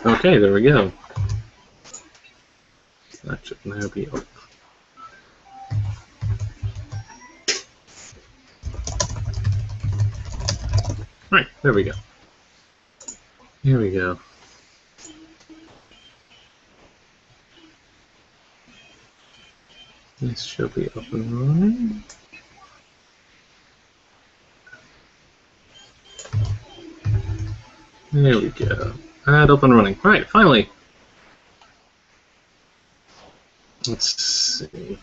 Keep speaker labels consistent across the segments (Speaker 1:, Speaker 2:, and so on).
Speaker 1: Okay, there we go. That should now be up. Right, there we go. Here we go. This should be up and running. There we go. And up and running. Right, finally. Let's see.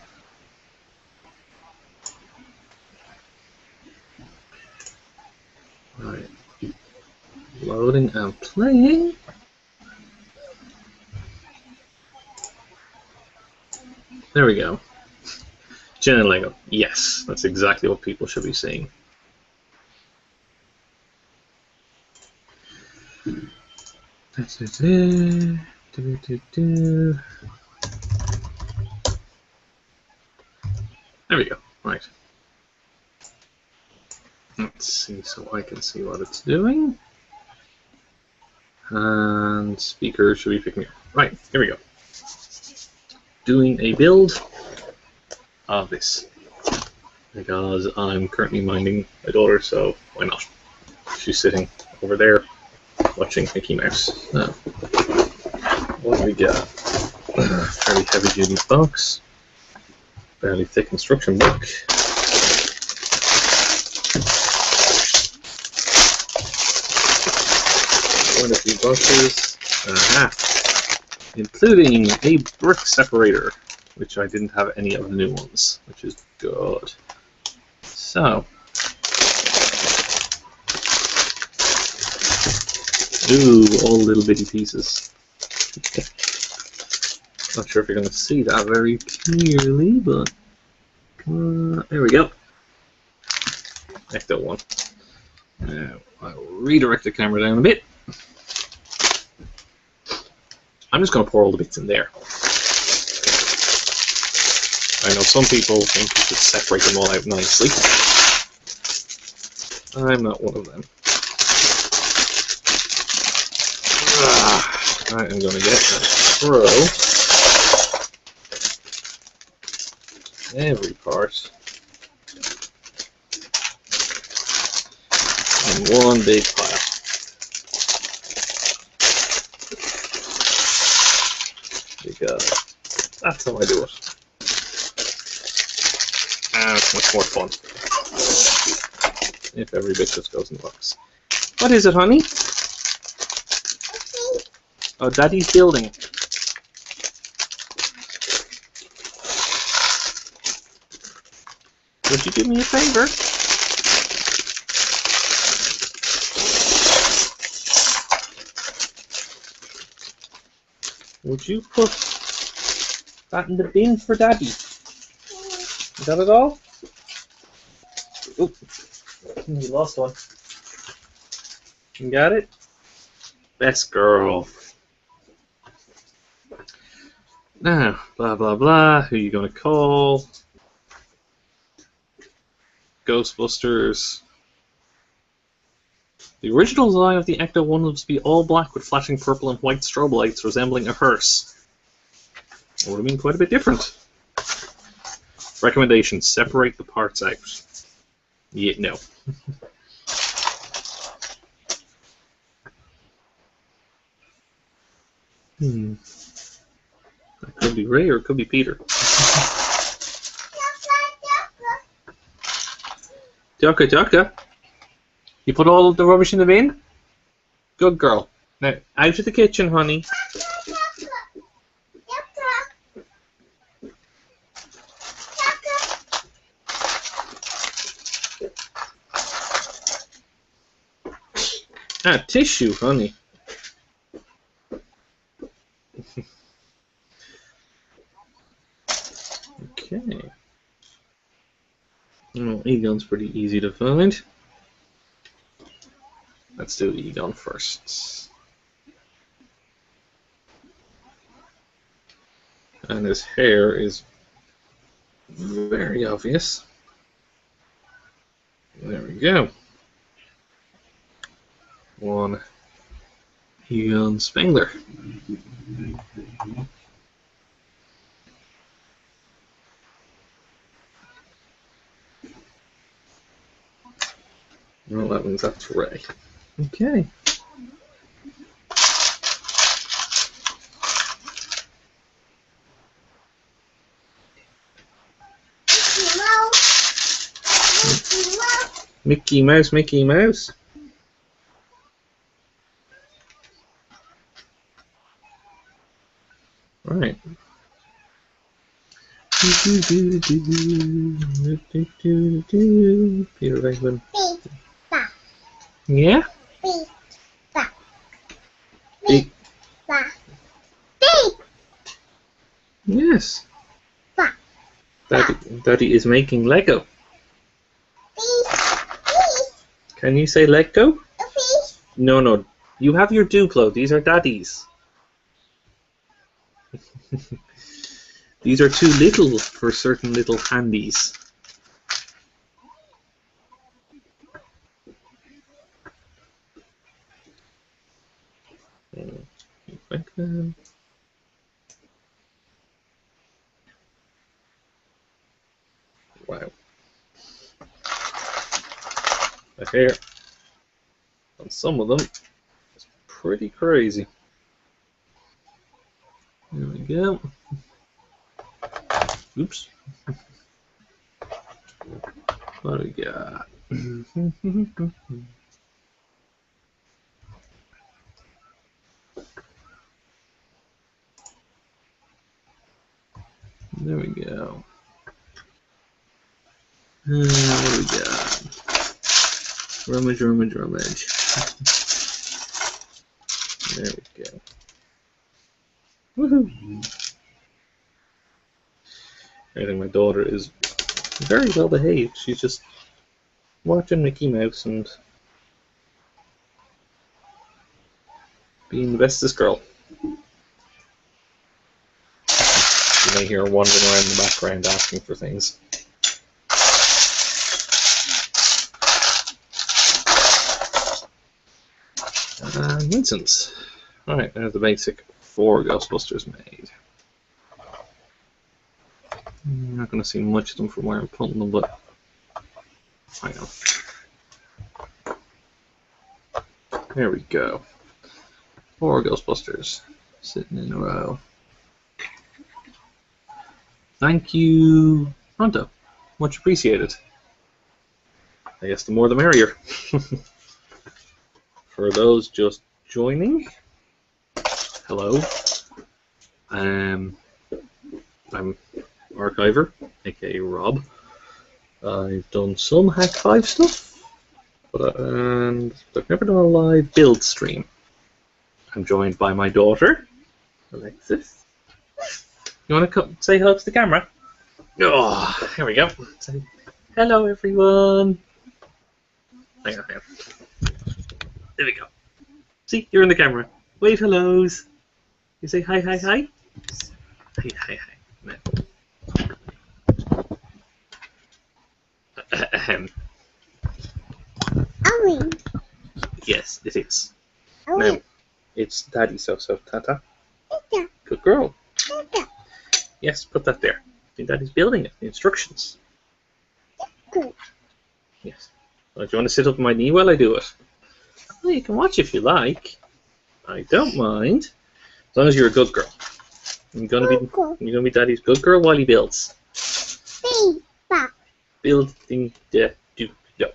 Speaker 1: Right. Loading and playing. There we go. Gin and Lego. Yes, that's exactly what people should be seeing. There we go. Right. Let's see, so I can see what it's doing. And speaker should be picking up. Right, here we go. Doing a build of this. Because I'm currently minding my daughter, so why not? She's sitting over there watching Mickey Mouse. Now, what do we got? Fairly heavy duty box. Fairly thick instruction book. Quite a few boxes. Aha! Including a brick separator, which I didn't have any of the new ones, which is good. So, ooh, all little bitty pieces. Not sure if you're going to see that very clearly, but there we go. Ecto one. Now, I'll redirect the camera down a bit. I'm just going to pour all the bits in there. I know some people think you should separate them all out nicely. I'm not one of them. I am going to get and throw every part in one big pile. Because that's how I do it. And it's much more fun if every bit just goes in the box. What is it, honey? Oh, Daddy's building. Would you do me a favor? Would you put that in the bin for Daddy? Is that it all? Oop. You lost one. You got it? Best girl. Now, blah blah blah, who are you gonna call? Ghostbusters. The original design of the Ecto 1 was to be all black with flashing purple and white strobe lights resembling a hearse. It would have been quite a bit different. Recommendation, separate the parts out. Yeah, no. That could be Ray or it could be Peter. Jocka, Jocka. You put all the rubbish in the bin? Good girl. Now, out of the kitchen, honey. Ah, tissue, honey. Okay. Well, Egon's pretty easy to find. Let's do Egon first. And his hair is very obvious. There we go. 1, Jan Spengler. Well, that one's up to Ray. Okay. Mickey Mouse, Mickey Mouse. Right. Peter Venkman. Yeah? Big. Yes. Daddy is making Lego. Can you say Lego? No, no. You have your Duplo. These are Daddy's. These are too little for certain little handies. Like that. Wow. The hair on some of them is pretty crazy. There we go. Oops. What do we got? There we go. What do we got? Rummage, rummage, rummage. There we go. Woohoo! I think my daughter is very well behaved. She's just watching Mickey Mouse and being the bestest girl. You may hear her wandering around in the background asking for things. And Vincent. Alright, there's the basic 4 Ghostbusters made. I'm not going to see much of them from where I'm putting them, but I know. There we go. 4 Ghostbusters sitting in a row. Thank you, Pronto. Much appreciated. I guess the more the merrier. For those just joining, hello. I'm Archiver, aka Rob. I've done some Hack 5 stuff, and I've never done a live build stream. I'm joined by my daughter, Alexis. You want to come say hello to the camera? Oh, here we go. Say hello, everyone. Hang on, hang on. There we go. See, you're in the camera. Wave hellos. You say hi, hi, hi. Hi, hi, hi. No. Yes, it is. Now, it's Daddy so Tata. Good girl. Yes, put that there. I think Daddy's building it. The instructions. Good. Yes. Well, do you want to sit up on my knee while I do it? Well, you can watch if you like. I don't mind. As long as you're a good girl. You're gonna be Daddy's good girl while he builds. Building the Duplo.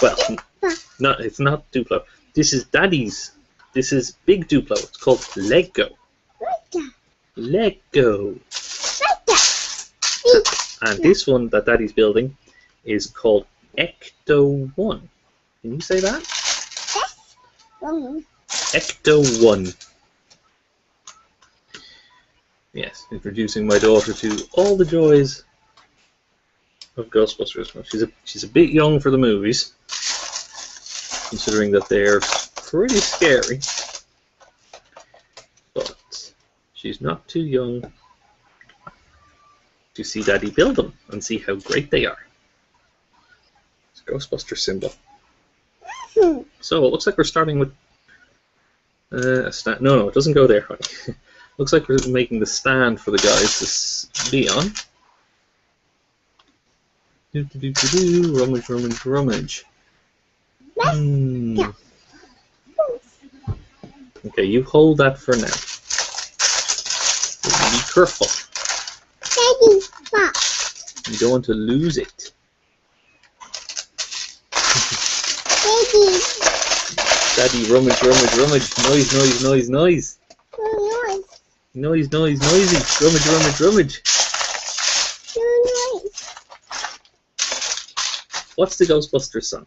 Speaker 1: Well, no, it's not Duplo. This is Daddy's. This is big Duplo. It's called Lego. Lego. And this one that Daddy's building is called Ecto 1. Can you say that? Ecto 1. Yes, introducing my daughter to all the joys of Ghostbusters. Well, she's a bit young for the movies, considering that they're pretty scary. But she's not too young to see Daddy build them and see how great they are. It's a Ghostbuster symbol. So it looks like we're starting with A stand. No, it doesn't go there, honey. Looks like we're making the stand for the guys to be on. Rummage, rummage, rummage. Okay, you hold that for now. Be careful.
Speaker 2: Daddy, Pop.
Speaker 1: You don't want to lose it.
Speaker 2: Daddy.
Speaker 1: Daddy, rummage, rummage, rummage. Noise, noise, noise, noise.
Speaker 2: No
Speaker 1: Noise, noise, noisy. Rummage, rummage, rummage.
Speaker 2: noise.
Speaker 1: What's the Ghostbusters song?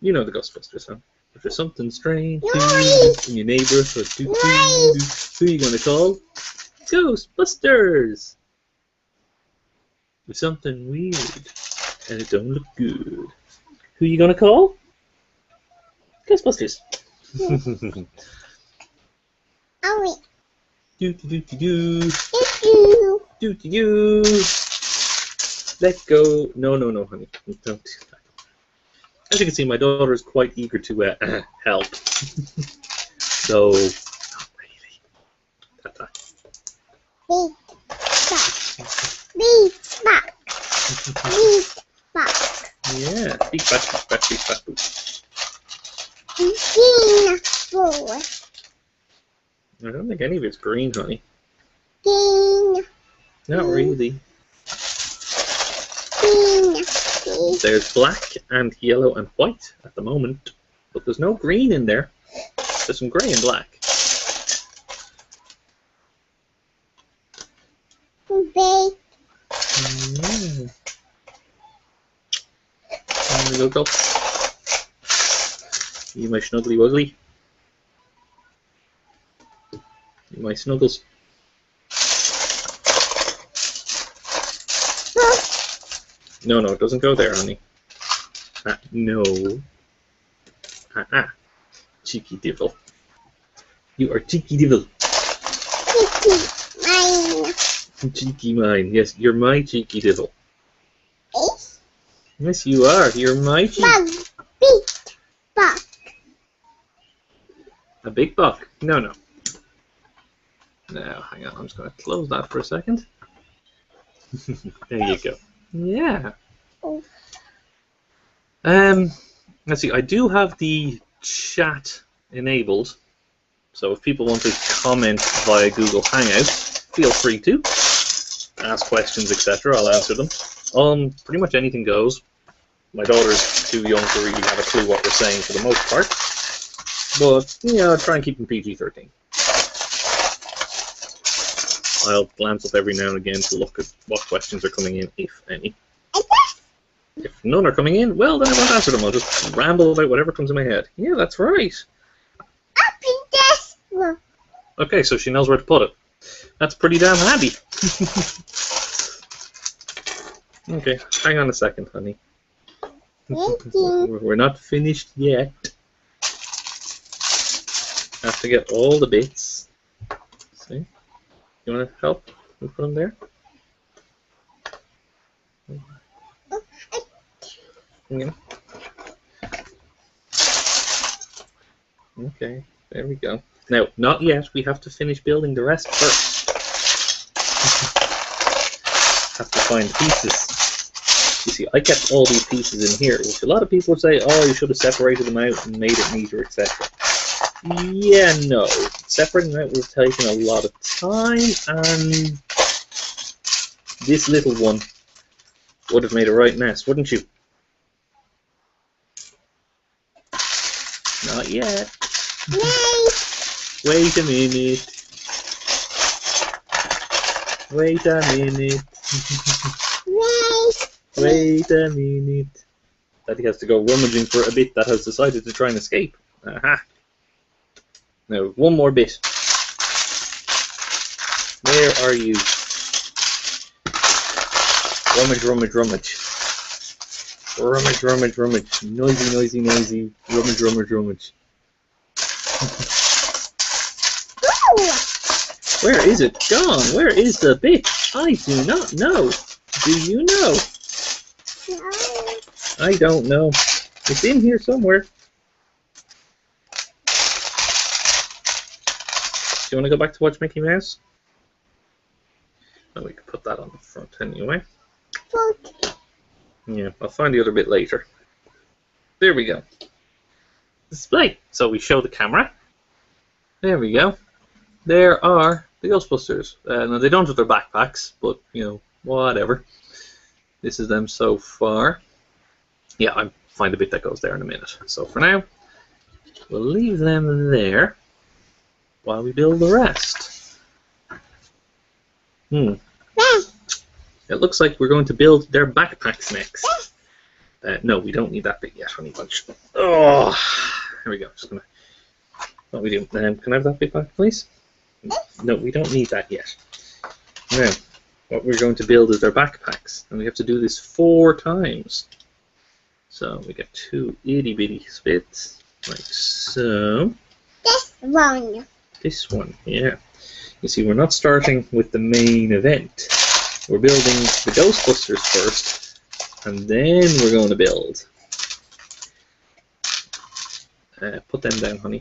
Speaker 1: You know the Ghostbusters song. If there's something strange
Speaker 2: Noise.
Speaker 1: in your neighborhood,
Speaker 2: Noise.
Speaker 1: who are you going to call? Ghostbusters! There's something weird, and it don't look good. Who are you going to call? Ghostbusters!
Speaker 2: Oh,
Speaker 1: Do do do do do.
Speaker 2: you.
Speaker 1: Do do do. Let go. No, no, no, honey. Don't. As you can see, my daughter is quite eager to help. So, not really. Ta-ta.
Speaker 2: Beat back. Beat back.
Speaker 1: Yeah. Beat back, beat back, beat back, boot.
Speaker 2: Green ball.
Speaker 1: I don't think any of it's green, honey.
Speaker 2: Green.
Speaker 1: Not really.
Speaker 2: Green.
Speaker 1: There's black and yellow and white at the moment, but there's no green in there. There's some grey and black.
Speaker 2: Big.
Speaker 1: There we go, go. You my snuggly wuggly. You my snuggles. No, no, it doesn't go there, honey. No. Cheeky devil. You are cheeky devil.
Speaker 2: Cheeky. Mine.
Speaker 1: Cheeky mine. Yes, you're my cheeky devil.
Speaker 2: Is.
Speaker 1: Yes, you are. You're my cheeky.
Speaker 2: Bug. Beat back.
Speaker 1: A big buck. No, no. Now, hang on. I'm just going to close that for a second. There you go. Yeah.
Speaker 2: Oh.
Speaker 1: Let's see. I do have the chat enabled, so if people want to comment via Google Hangout, feel free to ask questions, etc. I'll answer them. Pretty much anything goes. My daughter's too young to really have a clue what we're saying for the most part, but I'll try and keep them PG-13. I'll glance up every now and again to look at what questions are coming in, if any. If none are coming in, well, then I won't answer them. I'll just ramble about whatever comes in my head. Yeah, that's right.
Speaker 2: Up in this one.
Speaker 1: Okay, so she knows where to put it. That's pretty damn handy. Okay, hang on a second, honey. We're not finished yet. Have to get all the bits. See? You want to help? We put them there? Yeah. Okay, there we go. Now, not yet. We have to finish building the rest first. Have to find pieces. You see, I kept all these pieces in here, which a lot of people would say, oh, you should have separated them out and made it neater, etc. Yeah, no. Separating them out would have taken a lot of time, and this little one would have made a right mess, wouldn't you? Not yet. Wait a minute. Wait a minute. Wait a minute. Daddy has to go rummaging for a bit that has decided to try and escape. Aha. Now, one more bit. Where are you? Rummage, rummage, rummage. Rummage, rummage, rummage. Noisy, noisy, noisy. Rummage, rummage, rummage. Where is it gone? Where is the bit? I do not know. Do you know?
Speaker 2: No.
Speaker 1: I don't know. It's in here somewhere. Do you want to go back to watch Mickey Mouse? Oh, we can put that on the front anyway.
Speaker 2: Foot.
Speaker 1: Yeah, I'll find the other bit later. There we go. Display. So we show the camera. There we go. There are the Ghostbusters. Now they don't have their backpacks, but you know, whatever. This is them so far. Yeah, I'll find the bit that goes there in a minute. So for now, we'll leave them there while we build the rest. It looks like we're going to build their backpacks next. No, we don't need that bit yet, honey bunch. Oh, here we go. Just gonna. What we do? Can I have that bit back, please? No, we don't need that yet. Now, what we're going to build is their backpacks, and we have to do this 4 times. So we get 2 itty bitty bits, like so.
Speaker 2: This one.
Speaker 1: This one, yeah. You see, we're not starting with the main event. We're building the Ghostbusters first, and then we're going to build. Put them down, honey.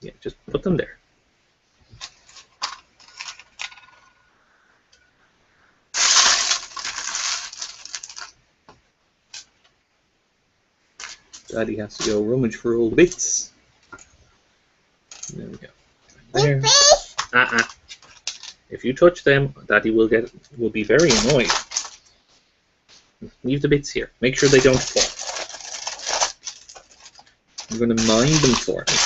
Speaker 1: Yeah, just put them there. Daddy has to go rummage for all the bits. There we go. There. If you touch them, Daddy will be very annoyed. Leave the bits here. Make sure they don't fall. I'm going to mind them for me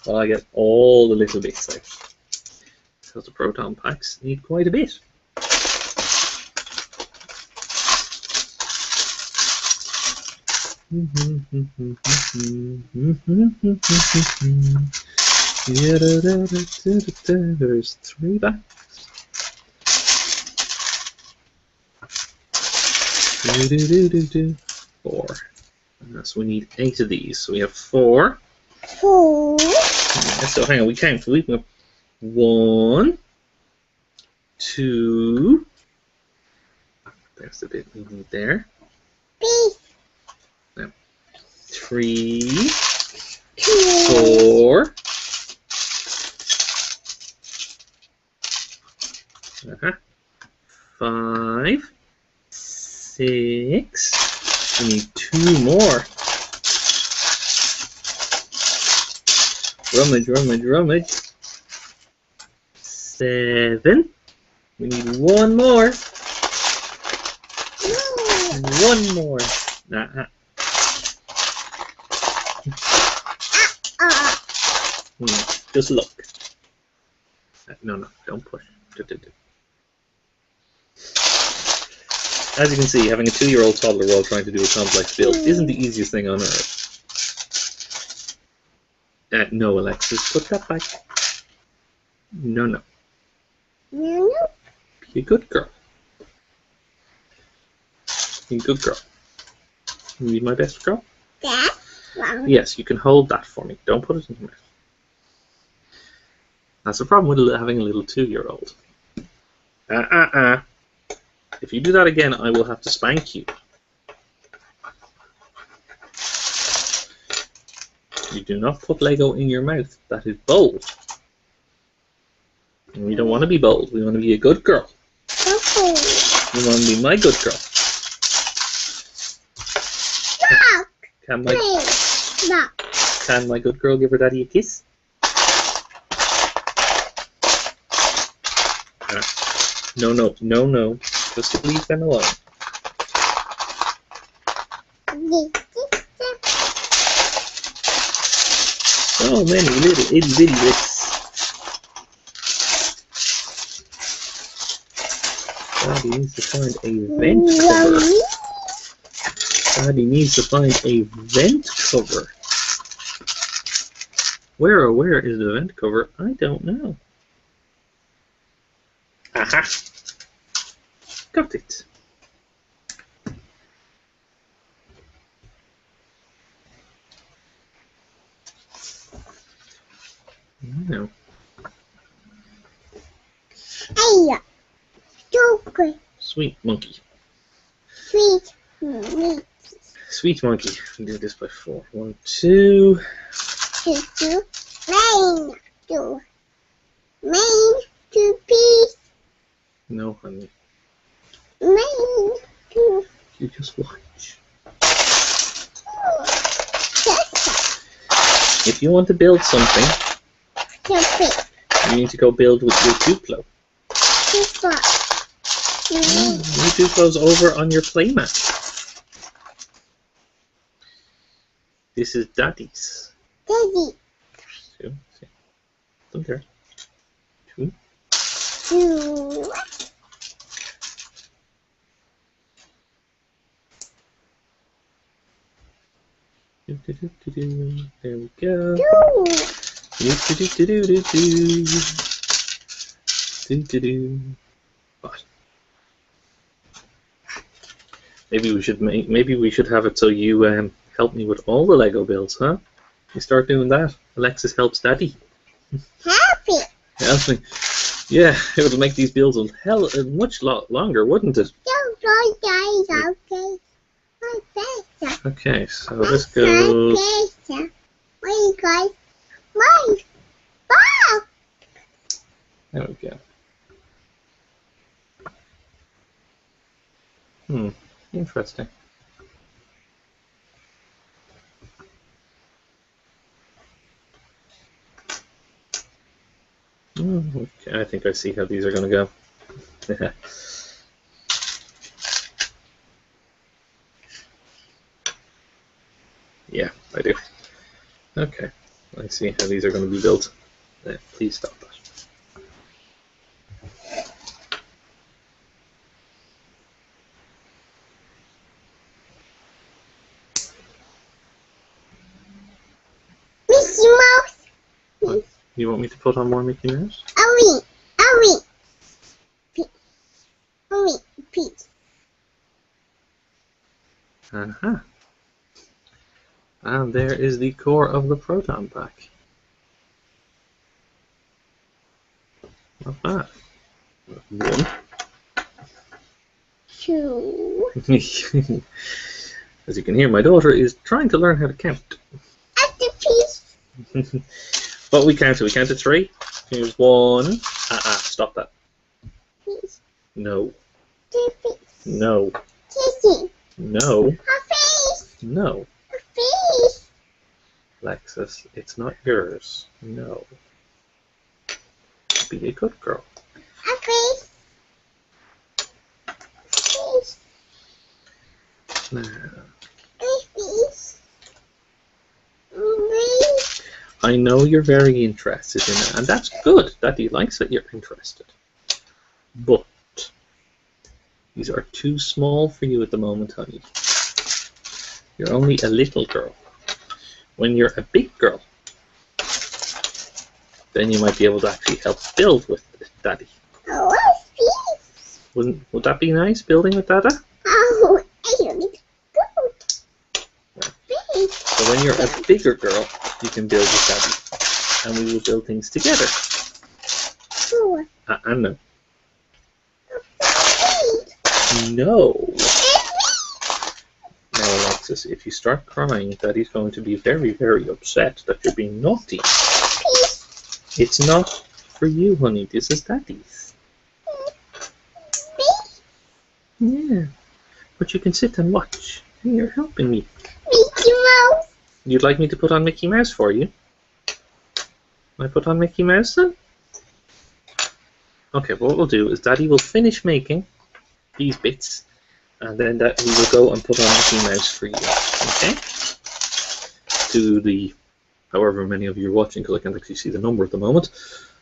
Speaker 1: while I get all the little bits out. Because the proton packs need quite a bit. There's 3 back. 4. So we need 8 of these. So we have 4.
Speaker 2: 4.
Speaker 1: So hang on, we count. So we have 1, 2. There's the bit we need there. 3, 4. 5, 6. We need 2 more. Rummage. 7. We need 1 more. 1 more. Just look. No, don't push. As you can see, having a 2-year-old toddler while trying to do a complex build isn't the easiest thing on earth. No, Alexis, put that back. No. Be a good girl. Be a good girl. You be my best girl? Yes, you can hold that for me. Don't put it in your mouth. That's the problem with having a little 2-year-old. If you do that again, I will have to spank you. You do not put Lego in your mouth. That is bold. And we don't want to be bold. We want to be a good girl. You want to be my good girl. Can my good girl give her daddy a kiss? No. Just leave them alone. So many little itty bitty bits. Daddy needs to find a vent cover. Daddy needs to find a vent cover. Where is the vent cover? I don't know. Aha! Got it. No.
Speaker 2: Hey, chocolate.
Speaker 1: Sweet monkey.
Speaker 2: Sweet meat.
Speaker 1: Sweet monkey. We can do this by 4. 1, 2.
Speaker 2: 2, main, 2, main, 2 piece,
Speaker 1: No, honey.
Speaker 2: main, 2.
Speaker 1: You just watch.
Speaker 2: Just
Speaker 1: If you want to build something, you need to go build with your Duplo. Your Duplo's over on your playmat. This is Daddy's.
Speaker 2: Daddy,
Speaker 1: 2. See. Them there. 2.
Speaker 2: 2.
Speaker 1: There we go.
Speaker 2: 2.
Speaker 1: What? Maybe we should have it so you help me with all the Lego builds, huh? You start doing that. Alexis helps Daddy.
Speaker 2: Happy.
Speaker 1: Helps me. Yeah, it would make these builds much longer, wouldn't it?
Speaker 2: Don't go, guys. Okay. My better.
Speaker 1: Okay, so this goes.
Speaker 2: Better. Wait, guys. Mine. Wow.
Speaker 1: There we go. Interesting. Okay, I think I see how these are going to go. Yeah, I do. Okay, I see how these are going to be built. Please stop that.
Speaker 2: Mickey Mouse.
Speaker 1: What? You want me to put on more Mickey Mouse?
Speaker 2: Owie. Pete.
Speaker 1: Uh-huh. And there is the core of the proton pack. Not bad. 1.
Speaker 2: 2.
Speaker 1: As you can hear, my daughter is trying to learn how to count.
Speaker 2: After piece.
Speaker 1: But we count it. We count to 3. Here's 1. Stop that.
Speaker 2: Piece.
Speaker 1: No.
Speaker 2: 2 piece.
Speaker 1: No.
Speaker 2: Kissing.
Speaker 1: No.
Speaker 2: A face.
Speaker 1: No.
Speaker 2: A face.
Speaker 1: Lexus, it's not yours. No. Be a good girl.
Speaker 2: A face. Face.
Speaker 1: Now,
Speaker 2: A face. Face.
Speaker 1: I know you're very interested in it, and that's good. Daddy likes that you're interested. But these are too small for you at the moment, honey. You're only a little girl. When you're a big girl, then you might be able to actually help build with Daddy.
Speaker 2: Oh, a face.
Speaker 1: Would that be nice, building with Dada?
Speaker 2: Oh, I don't need to go. Face.
Speaker 1: So when you're a bigger girl, you can build with Daddy. And we will build things together.
Speaker 2: 4.
Speaker 1: No.
Speaker 2: Face.
Speaker 1: No. Now, Alexis, if you start crying, Daddy's going to be very, very upset that you're being naughty.
Speaker 2: Face.
Speaker 1: It's not for you, honey. This is Daddy's.
Speaker 2: Face.
Speaker 1: Yeah. But you can sit and watch. And you're helping me.
Speaker 2: Mickey Mouse.
Speaker 1: You'd like me to put on Mickey Mouse for you? I put on Mickey Mouse then? Okay, what we'll do is Daddy will finish making these bits, and then that we will go and put on Mickey Mouse for you. Okay? To the however many of you are watching, because I can't actually see the number at the moment.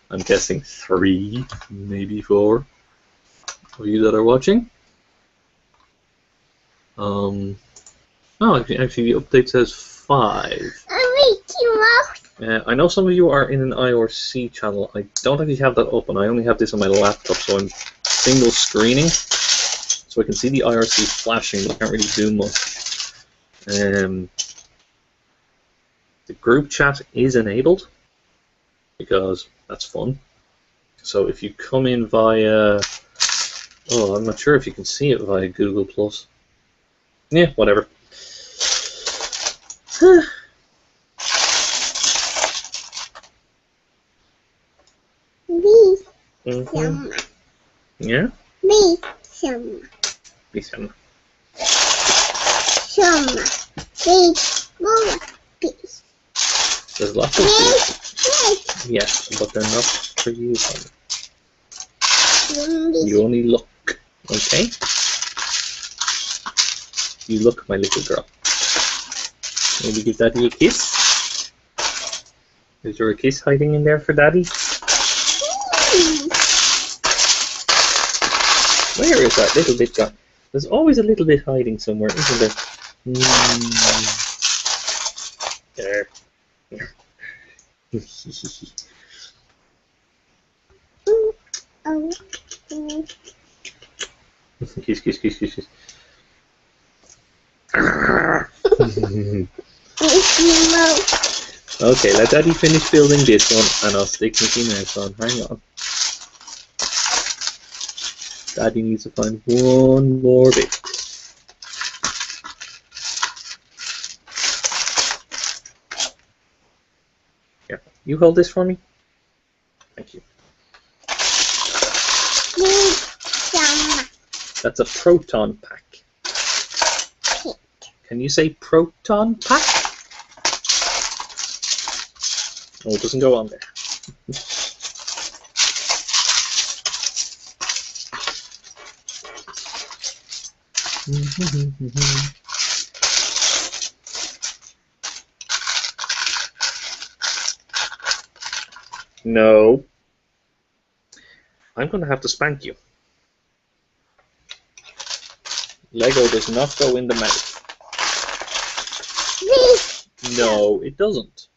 Speaker 1: I'm guessing 3, maybe 4 of you that are watching. Oh, actually the update says 5.
Speaker 2: Mickey Mouse.
Speaker 1: I know some of you are in an IRC channel. I don't actually have that open. I only have this on my laptop, so I'm single screening. So I can see the IRC flashing, but I can't really do much. The group chat is enabled, because that's fun. So if you come in via... Oh, I'm not sure if you can see it via Google+. Yeah, whatever.
Speaker 2: Please,
Speaker 1: Mm-hmm. Yeah?
Speaker 2: please, some,
Speaker 1: Listen.
Speaker 2: please, more, please.
Speaker 1: There's lots of
Speaker 2: Please,
Speaker 1: yes, but they're not for you, honey.
Speaker 2: please.
Speaker 1: You only look, okay? You look, my little girl. Maybe give Daddy a kiss? Is there a kiss hiding in there for Daddy? Where is that little bit gone? There's always a little bit hiding somewhere, isn't there? There. Kiss, kiss, kiss, kiss, kiss. Okay, let Daddy finish building this one, and I'll stick Mickey Mouse on. Hang on. Daddy needs to find one more bit. Here, you hold this for me. Thank you. That's a proton pack. Can you say proton pack? Oh, it doesn't go on there. No. I'm going to have to spank you. Lego does not go in the mouth. No, it doesn't.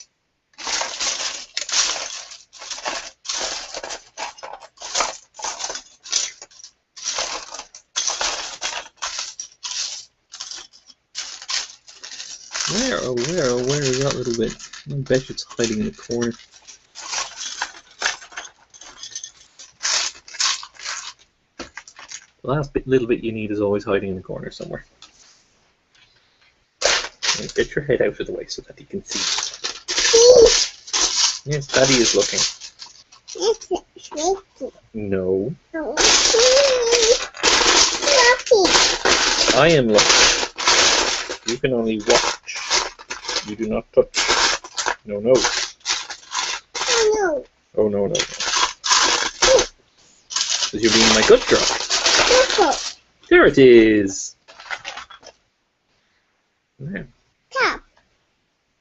Speaker 1: Where is that little bit? I bet it's hiding in the corner. The last little bit you need is always hiding in the corner somewhere. And get your head out of the way so that you can see. Yes, Daddy is looking. No. I am looking. You can only watch. You do not touch. No, no. Oh, no, no. Because you're being my good girl. There it is. There.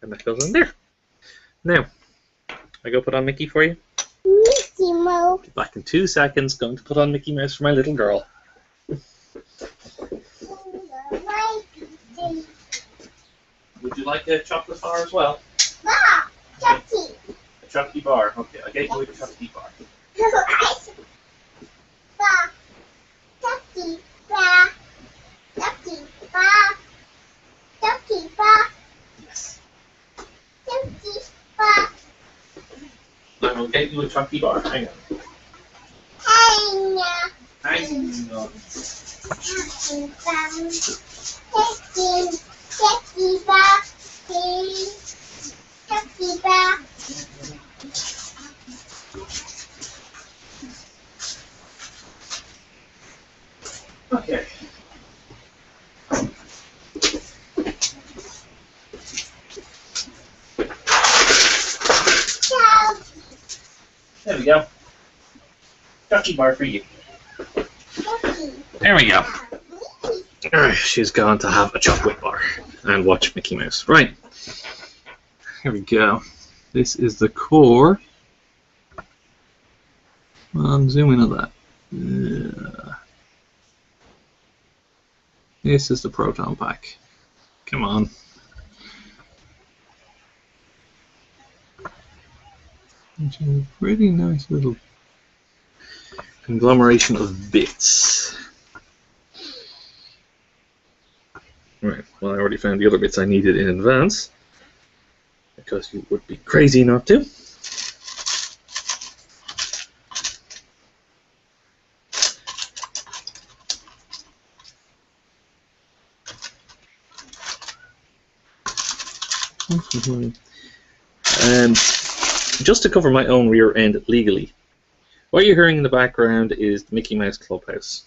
Speaker 1: And that goes in there. Now, I go put on Mickey for you.
Speaker 2: Mickey Mouse.
Speaker 1: Back in 2 seconds. Going to put on Mickey Mouse for my little girl. Would you like a chocolate bar as well?
Speaker 2: Bar. Chucky.
Speaker 1: A chocolate bar. Okay, I gave you a chocolate bar.
Speaker 2: Bar. Chucky. Bar. Chucky. Bar. Chucky. Bar.
Speaker 1: Yes.
Speaker 2: Chucky. Bar.
Speaker 1: I will get you a chocolate bar. Hang on.
Speaker 2: Hang on.
Speaker 1: Hang on.
Speaker 2: Chucky bar. Chucky bar.
Speaker 1: Okay. There we go. Chucky bar for you. There we go. She's gone to have a chocolate bar and watch Mickey Mouse. Right. Here we go. This is the core. Zoom in on that. Yeah. This is the proton pack. Come on. It's a pretty nice little conglomeration of bits. Right, well, I already found the other bits I needed in advance, because you would be crazy not to. Just to cover my own rear end legally, what you're hearing in the background is the Mickey Mouse Clubhouse.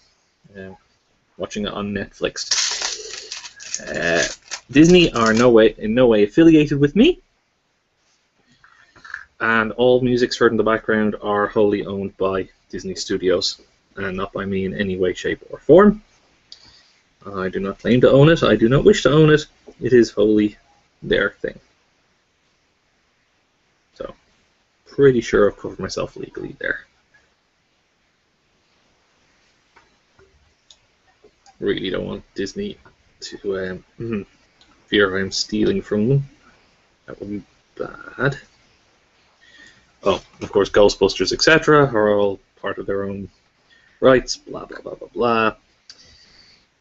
Speaker 1: Watching it on Netflix. Disney are in no way affiliated with me, and all musics heard in the background are wholly owned by Disney Studios, and not by me in any way, shape, or form. I do not claim to own it. I do not wish to own it. It is wholly their thing. So, pretty sure I've covered myself legally there. Really don't want Disney to fear I'm stealing from them. That would be bad. Oh, of course, Ghostbusters, etc. are all part of their own rights. Blah blah blah blah blah.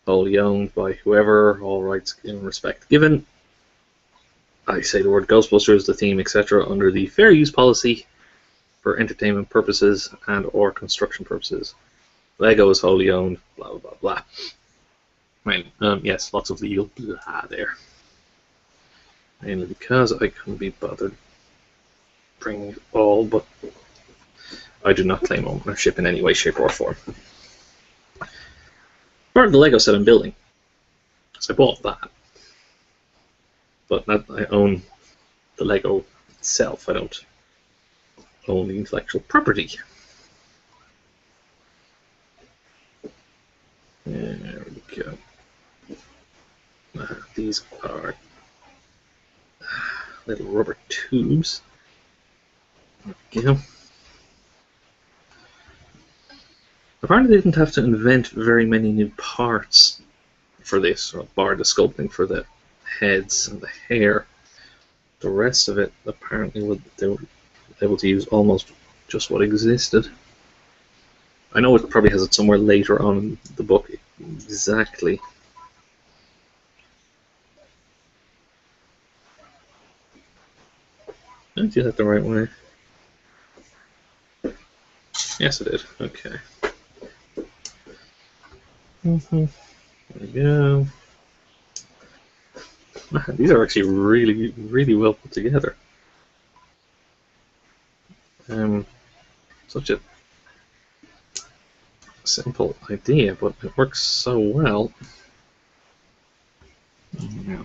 Speaker 1: Wholly owned by whoever. All rights in respect given. I say the word Ghostbusters, the theme, etc. under the fair use policy for entertainment purposes and or construction purposes. Lego is wholly owned. Blah blah blah blah. Right, yes, lots of legal blah there. Mainly because I couldn't be bothered bringing it all, but I do not claim ownership in any way, shape, or form. Part of the Lego set I'm building, so I bought that. But I own the Lego itself, I don't own the intellectual property. There we go. These are little rubber tubes. There we go. Apparently they didn't have to invent very many new parts for this, or bar the sculpting for the heads and the hair. The rest of it, apparently they were able to use almost just what existed. I know it probably has it somewhere later on in the book exactly. Did I do that the right way? Yes, I did. Okay. There we go. These are actually really, really well put together. Such a simple idea, but it works so well. Yeah.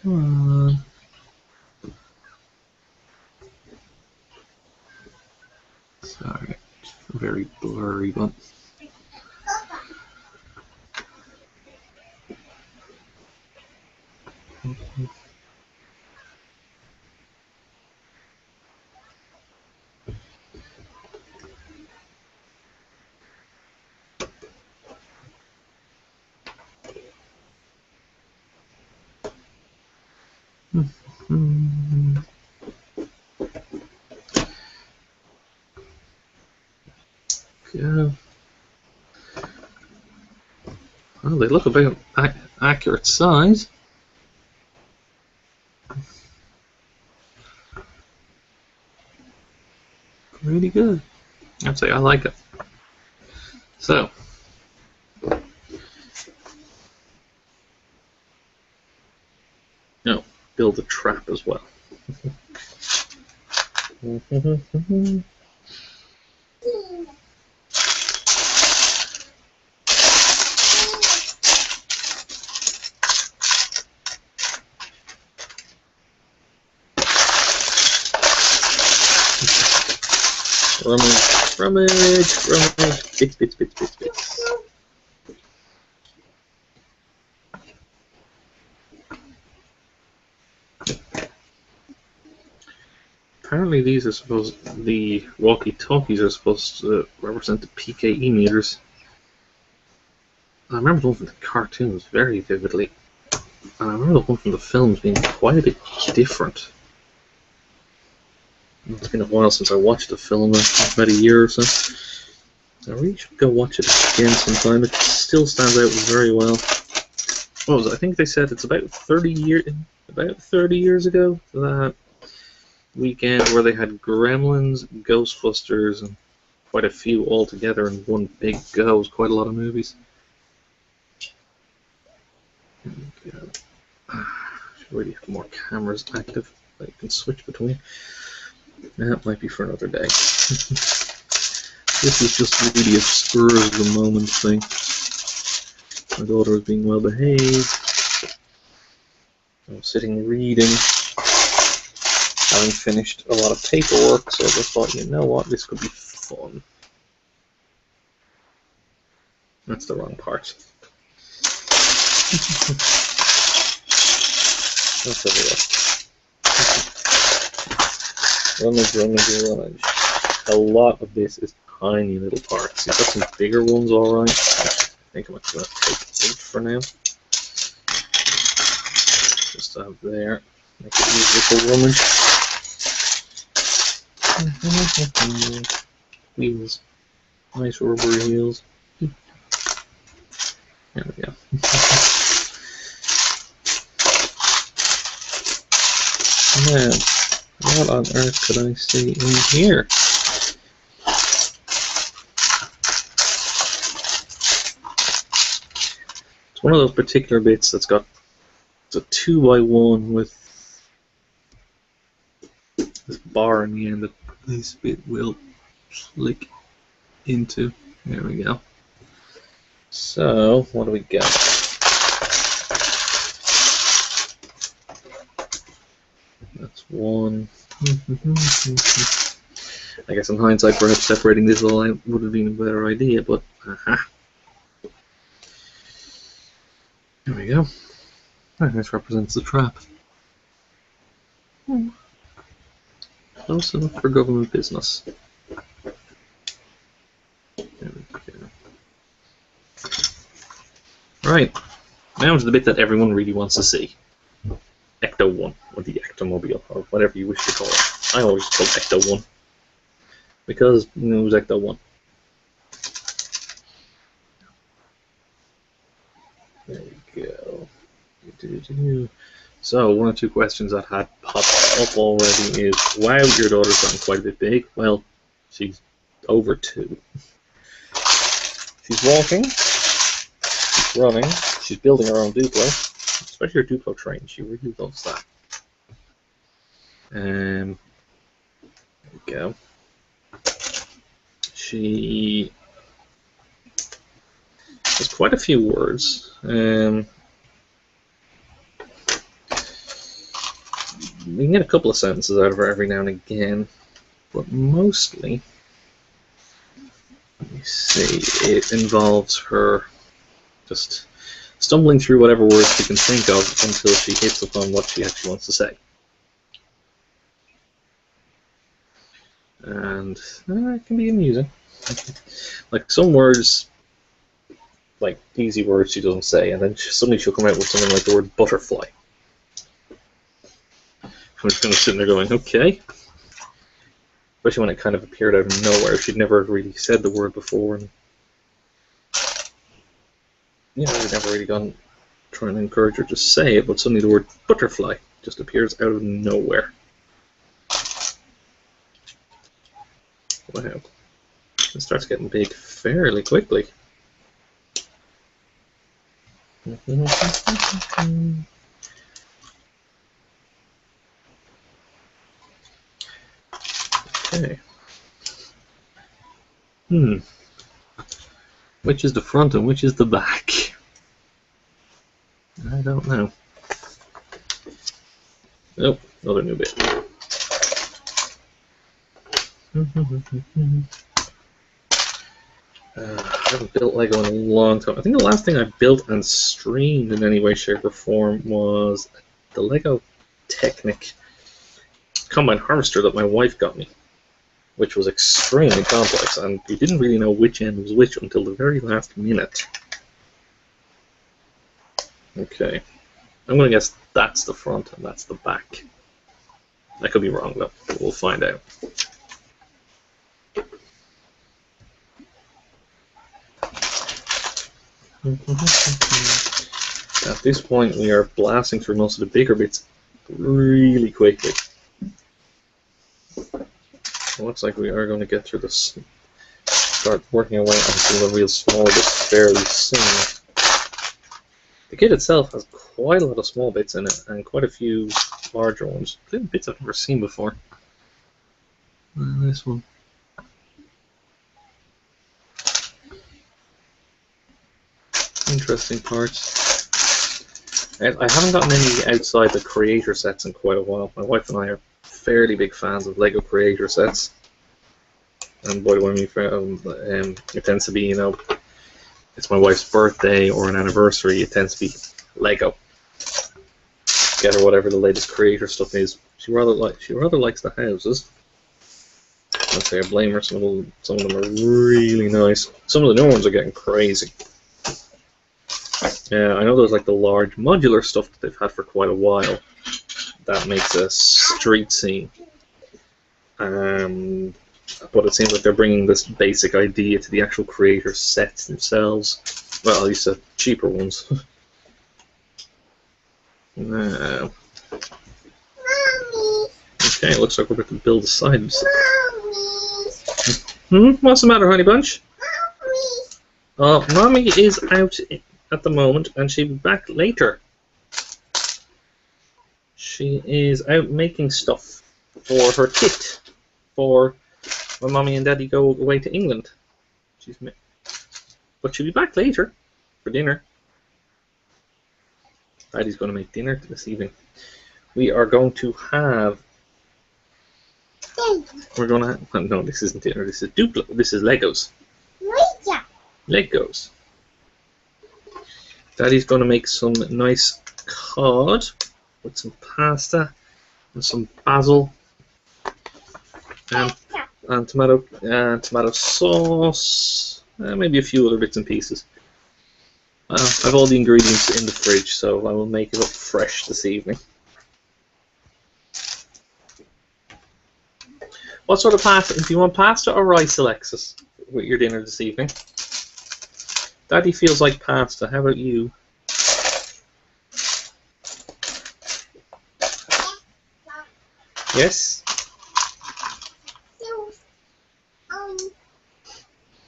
Speaker 1: Come on. Sorry, it's very blurry, but yeah. Well, they look about accurate size. Really good. I'd say I like it. So, no, build a trap as well. Rummage. Bits. Apparently these are the walkie-talkies are supposed to represent the PKE meters. I remember the one from the cartoons very vividly. And I remember the one from the films being quite a bit different. It's been a while since I watched the film, about a year or so. I really should go watch it again sometime. It still stands out very well. What was it? I think they said it's about 30 years ago, that weekend where they had Gremlins, Ghostbusters, and quite a few all together in one big go. It was quite a lot of movies. really have more cameras active that you can switch between. That might be for another day. This is just really a spur of the moment thing. My daughter was being well behaved. I was sitting reading, having finished a lot of paperwork, so I just thought, you know what, this could be fun. That's the wrong part. Let's have a look. Rummage. A lot of this is tiny little parts. You've got some bigger ones, alright. I think I'm actually going to take 8 for now. Just to have there. Make it easier for rummage. Wheels. Nice rubber wheels. There we go. Now, what on earth could I see in here? It's one of those particular bits that's got a 2x1 with this bar in the end that this bit will click into. There we go. So, what do we got? That's one. I guess in hindsight, perhaps separating this all out would have been a better idea, but aha. There we go. And this represents the trap. Close enough for government business. There we go. Right, now to the bit that everyone really wants to see. Ecto 1, or the Ectomobile, or whatever you wish to call it. I always call it Ecto 1, because it was Ecto 1. There we go. So, one or two questions that had popped up already is, wow, your daughter's gotten quite a bit big. Well, she's over 2. She's walking. Running, she's building her own Duplo, especially her Duplo train. She really loves that. There we go. She has quite a few words. We can get a couple of sentences out of her every now and again, but mostly, let me see, it involves her just stumbling through whatever words she can think of until she hits upon what she actually wants to say. And it can be amusing. Like some words, like easy words she doesn't say, and then suddenly she'll come out with something like the word butterfly. I'm just kind of sitting there going, okay. Especially when it kind of appeared out of nowhere. She'd never really said the word before, and we've never really gone trying to encourage her to say it, but suddenly the word butterfly just appears out of nowhere. Wow. It starts getting big fairly quickly. Okay. Which is the front and which is the back? I don't know. Oh, another new bit. I haven't built Lego in a long time. I think the last thing I built and streamed in any way, shape, or form was the Lego Technic combine harvester that my wife got me, which was extremely complex, and we didn't really know which end was which until the very last minute. Okay, I'm going to guess that's the front and that's the back. I could be wrong though, but we'll find out. At this point we are blasting through most of the bigger bits really quickly. It looks like we are going to get through this, start working our way onto the real small bits fairly soon. The kit itself has quite a lot of small bits in it and quite a few larger ones. Bits I've never seen before. This one. Interesting parts. I haven't gotten any outside the creator sets in quite a while. My wife and I are fairly big fans of Lego creator sets. And boy, when it tends to be, you know, it's my wife's birthday or an anniversary, it tends to be Lego. Get her whatever the latest creator stuff is. She rather likes the houses. I'd say I blame her. Some of them are really nice. Some of the new ones are getting crazy. Yeah, I know there's like the large modular stuff that they've had for quite a while. That makes a street scene. But it seems like they're bringing this basic idea to the actual creator sets themselves. Well, at least the cheaper ones. Now. Okay, it looks like we're going to build the sides. What's the matter, honey bunch? Mommy is out at the moment, and she'll be back later. She is out making stuff for her kit for when Mommy and Daddy go away to England. But she'll be back later for dinner. Daddy's going to make dinner this evening. We are going to have. We're going to have. No, this isn't dinner. This is Duplo. This is Legos. Legos. Daddy's going to make some nice cod with some pasta and some basil and tomato sauce, maybe a few other bits and pieces. I have all the ingredients in the fridge, so I will make it up fresh this evening. What sort of pasta? Do you want pasta or rice, Alexis, with your dinner this evening? Daddy feels like pasta. How about you? Yes?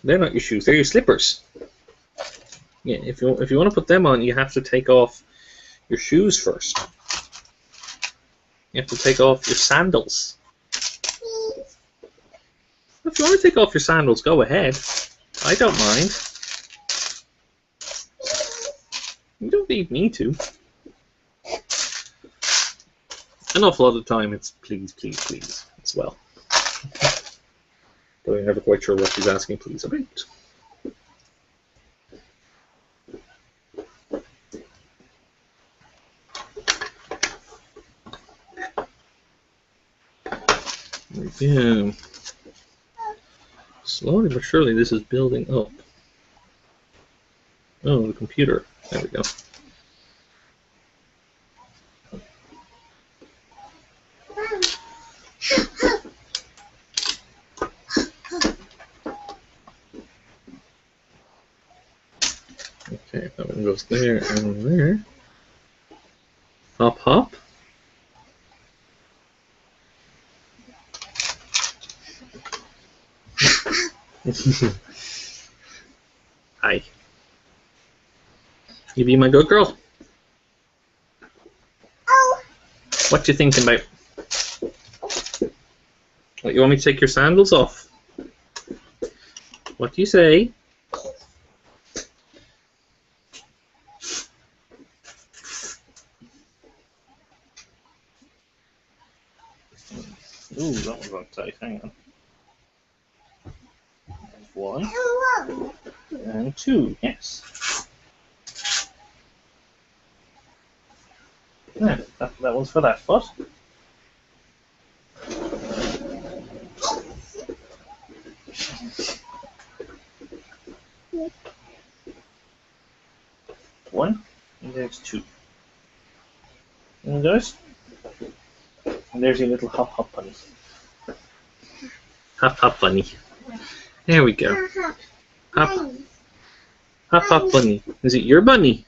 Speaker 1: They're not your shoes. They're your slippers. Yeah, if you want to put them on, you have to take off your shoes first. You have to take off your sandals. If you want to take off your sandals, go ahead. I don't mind. You don't need me to. An awful lot of the time it's please, please, please as well. But I'm never quite sure what she's asking please about. There we go. Slowly but surely this is building up. Oh, the computer. There we go. Okay, that one goes there and there. Hop, hop. Hi. You be my good girl?
Speaker 2: Oh.
Speaker 1: What you thinking about? What, you want me to take your sandals off? What do you say? Ooh, that one's on tight. Hang on. One. And two, yes. Yeah, that one's for that foot. One, and there's two. And there's your little hop hop bunny. Hop hop bunny. There we go. Hop hop hop bunny. Is it your bunny?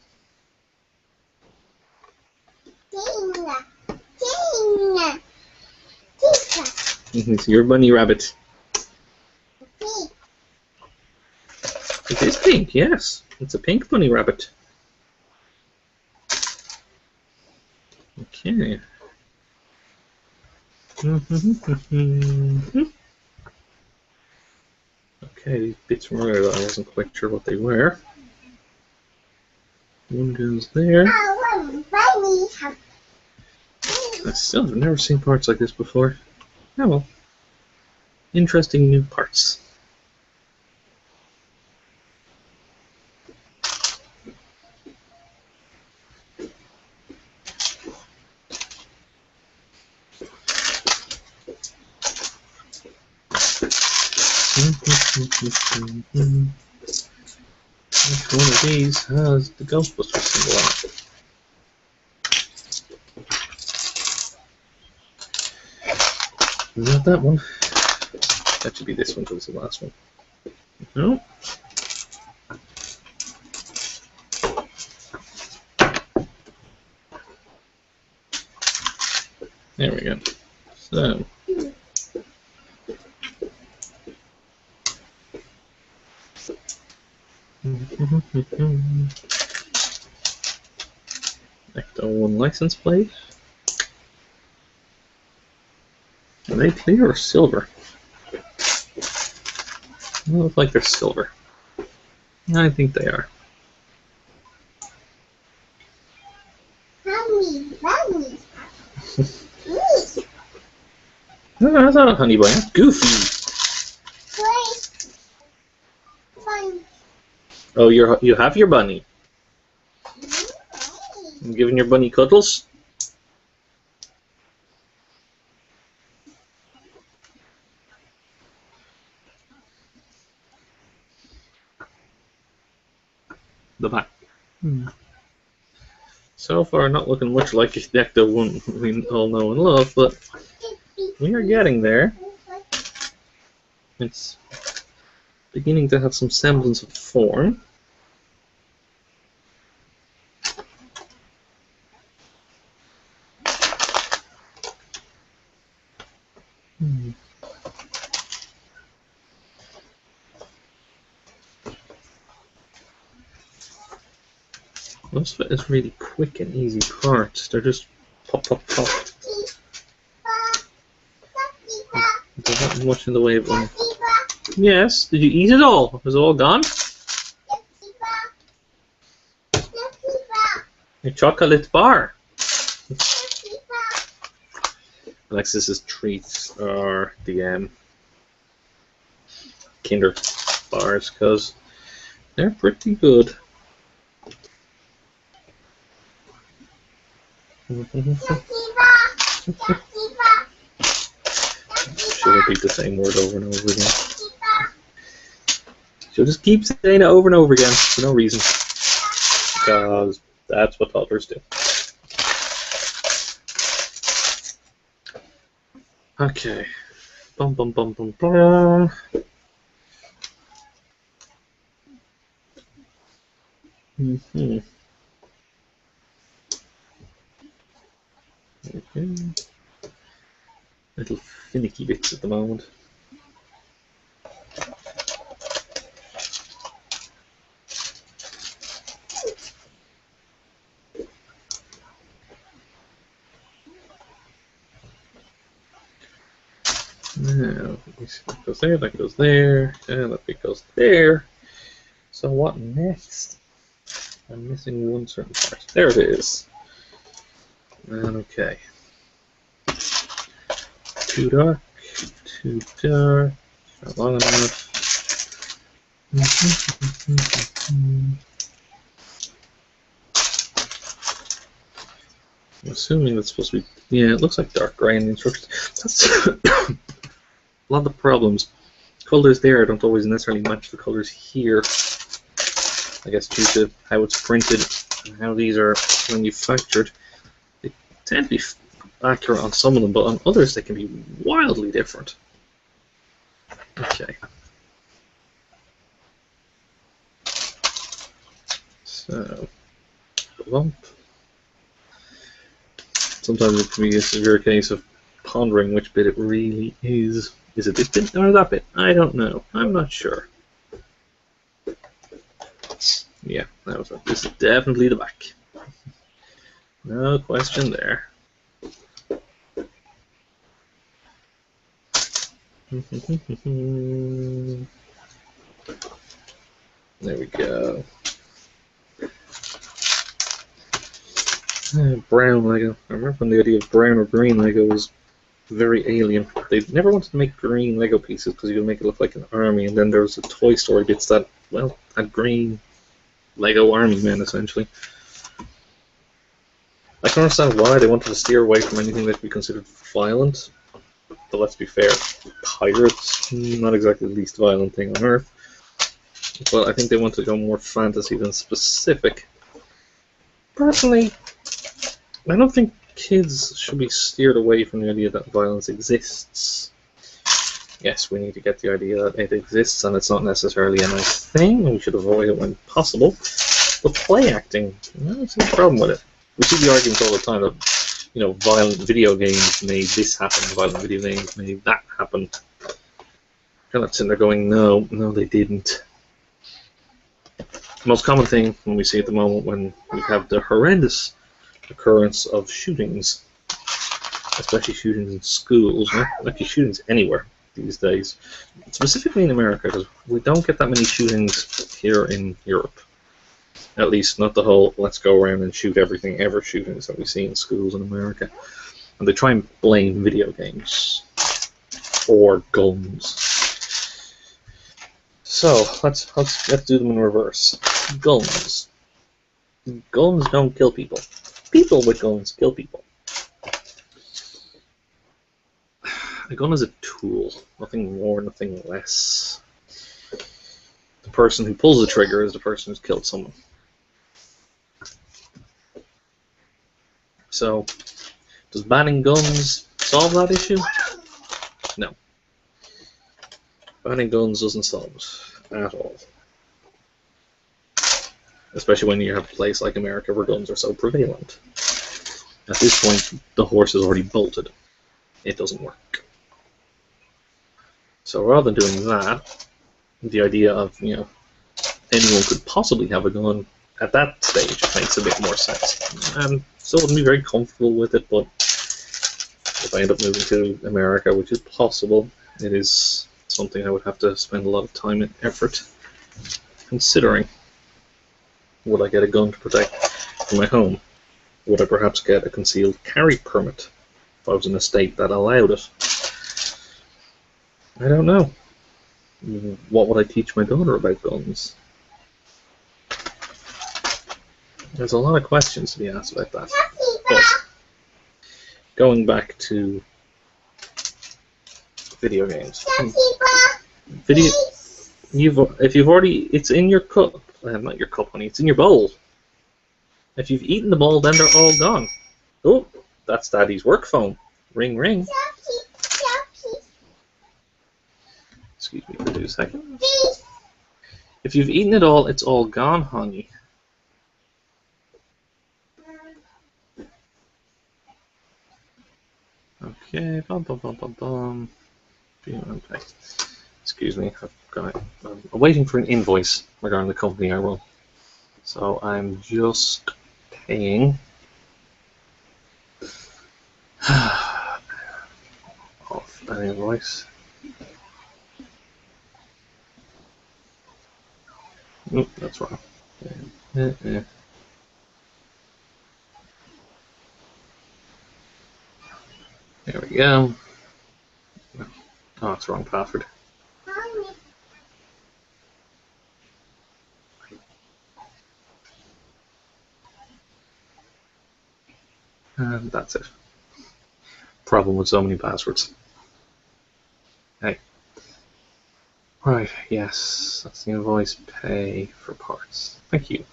Speaker 1: It's your bunny rabbit. It is pink, yes. It's a pink bunny rabbit. Okay. Okay, these bits from earlier that I wasn't quite sure what they were. One goes there. I still have never seen parts like this before. Oh well. Interesting new parts. Which one of these has the Ghostbusters symbol on it? Not that one. That should be this one because it's the last one. No. There we go. So. Ecto-1 license plate. Are they clear or silver? They look like they're silver. I think they are. No, that's not a honey bunny. That's Goofy. Oh, you have your bunny. I'm giving your bunny cuddles. The back. So far, not looking much like the Ecto-1 we all know and love, but we are getting there. It's beginning to have some semblance of form. Most of it is really quick and easy parts. They're just pop, pop, pop. There's not much in the way of them. Yes, did you eat it all? Is it all gone? Your chocolate bar. Alexis's treats are the Kinder bars because they're pretty good. She'll repeat the same word over and over again. She'll just keep saying it over and over again for no reason. Because that's what toddlers do. Okay. Bum bum bum bum bum. Okay. Little finicky bits at the moment. Now, that goes there, that goes there, and that bit goes there. So what next? I'm missing one certain part. There it is. And okay. Too dark, too dark, not long enough. I'm assuming that's supposed to be, yeah, it looks like dark gray in the instructions. That's a lot of the problems. Colors there don't always necessarily match the colors here. I guess due to how it's printed and how these are manufactured. They tend to be accurate on some of them, but on others they can be wildly different. Okay. So, lump. Sometimes it can be a severe case of pondering which bit it really is. Is it this bit or that bit? I don't know. I'm not sure. Yeah, that was it. This is definitely the back. No question there. There we go. Brown Lego. I remember when the idea of brown or green Lego was very alien. They never wanted to make green Lego pieces because you would make it look like an army, and then there was the Toy Story bits that, well, had green Lego army men, essentially. I can understand why they wanted to steer away from anything that could be considered violent, but let's be fair, pirates, not exactly the least violent thing on Earth. But I think they wanted to go more fantasy than specific. Personally, I don't think kids should be steered away from the idea that violence exists. Yes, we need to get the idea that it exists and it's not necessarily a nice thing, and we should avoid it when possible. But play acting, I don't see a problem with it. We see the arguments all the time that, you know, violent video games made this happen, violent video games made that happen. You're not sitting there going, no, they didn't. The most common thing when we see at the moment when we have the horrendous occurrence of shootings, especially shootings in schools, actually shootings anywhere these days, specifically in America, because we don't get that many shootings here in Europe. At least not the whole let's go around and shoot everything ever shootings that we see in schools in America. And they try and blame video games or guns. So let's do them in reverse. Guns. Guns don't kill people. People with guns kill people. A gun is a tool, nothing more, nothing less. The person who pulls the trigger is the person who's killed someone. So, does banning guns solve that issue? No. Banning guns doesn't solve it at all. Especially when you have a place like America where guns are so prevalent. At this point, the horse is already bolted. It doesn't work. So rather than doing that, the idea of, you know, anyone could possibly have a gun at that stage makes a bit more sense. I'm still wouldn't be very comfortable with it, but if I end up moving to America, which is possible, it is something I would have to spend a lot of time and effort considering. Would I get a gun to protect my home? Would I perhaps get a concealed carry permit if I was in a state that allowed it? I don't know. What would I teach my daughter about guns? There's a lot of questions to be asked about that. But going back to video games. If you've already, it's in your cup. Not your cup, honey. It's in your bowl. If you've eaten the bowl, then they're all gone. Oh, that's Daddy's work phone. Ring, ring. Excuse me for 2 seconds. If you've eaten it all, it's all gone, honey. Okay, bum. Okay. Excuse me, I'm waiting for an invoice regarding the company I run. So I'm just paying off an invoice. Oop, that's wrong. There we go. Oh, it's the wrong password. And that's it. Problem with so many passwords. Hey. Right, yes, that's the invoice. Pay for parts. Thank you.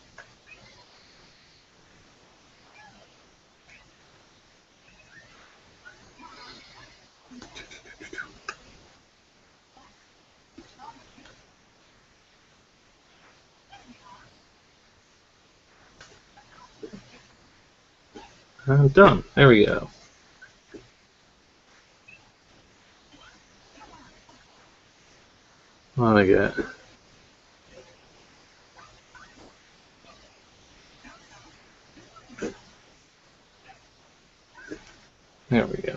Speaker 1: I'm done. There we go. What do I get? There we go.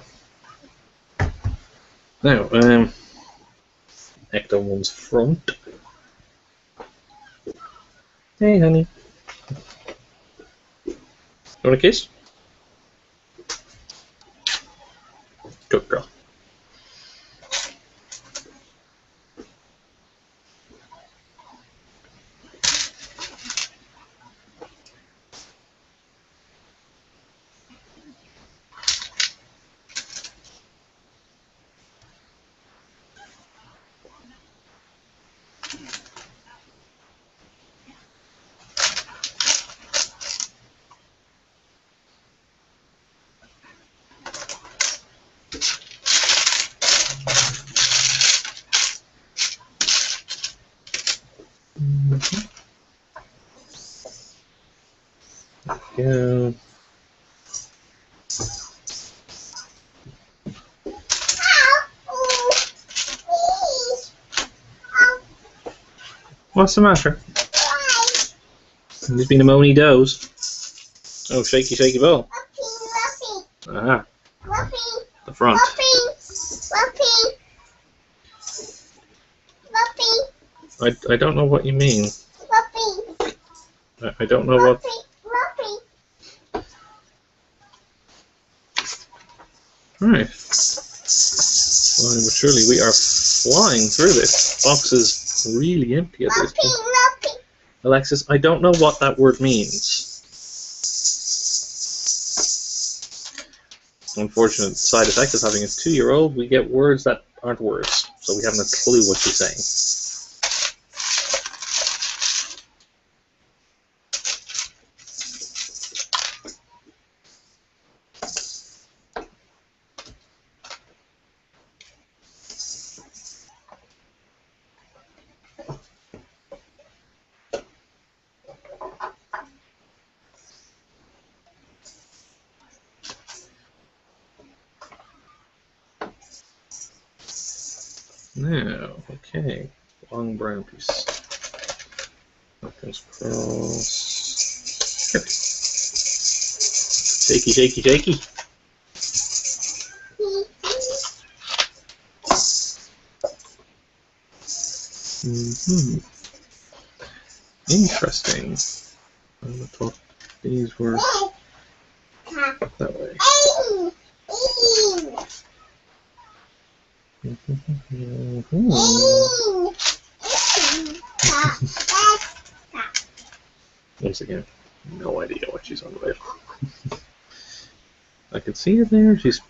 Speaker 1: Now, Ecto 1's front. Hey, honey. You want a kiss? Good girl. Yeah. What's the matter? There's been a moany doze. Oh, shaky, shaky ball. Aha. The front. I don't know what you mean. I don't know what. Right. Slowly but surely we are flying through this. The box is really empty at this point. Alexis, I don't know what that word means. Unfortunate side effect of having a 2-year-old, we get words that aren't words, so we haven't a clue what she's saying. Now, okay, long brown piece. That goes across. Here. Shaky, shaky, shaky. Interesting. I would have thought these were that way. Once again, no idea what she's on about. I can see her there. She's.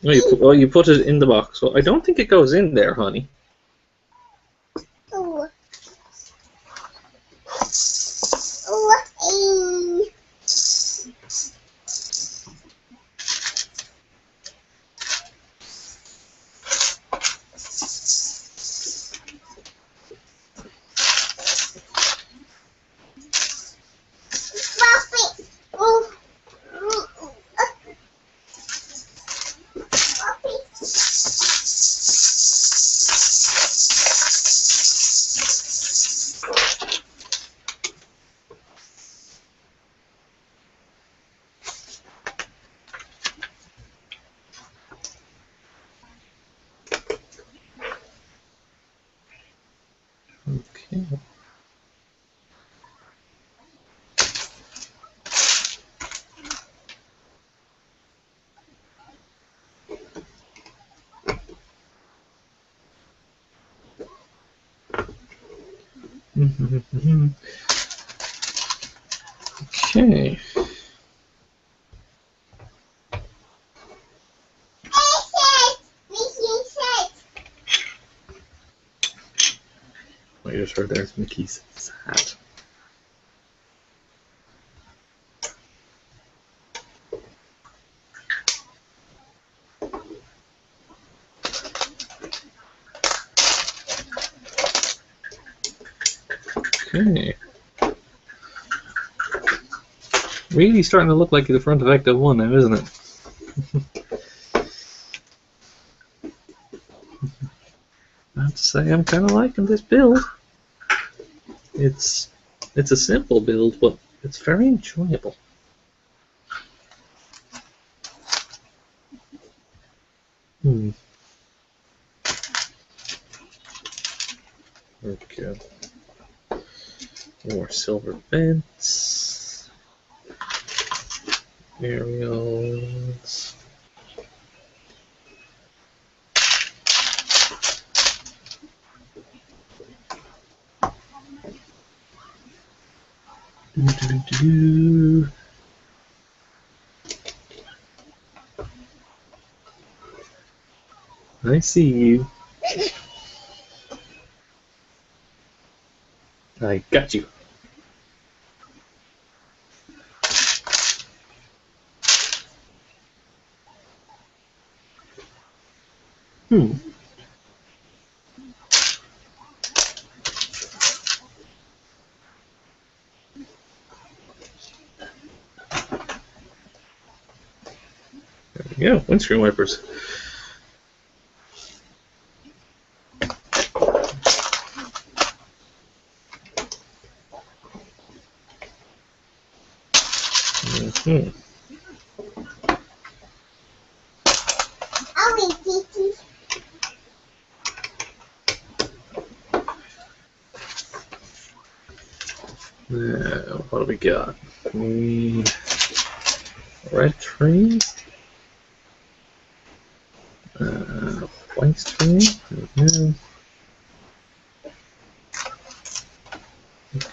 Speaker 1: Oh, you put it in the box. Well, I don't think it goes in there, honey. Okay. Okay. I just heard there's Mickey's hat. Okay. Really starting to look like the front of Ecto 1 now, isn't it? I have to say I'm kind of liking this build. It's a simple build, but It's very enjoyable. Okay. More silver vents. Aerials. I see you. I got you. There we go. Windscreen wipers. What do we got? Red tree. White tree.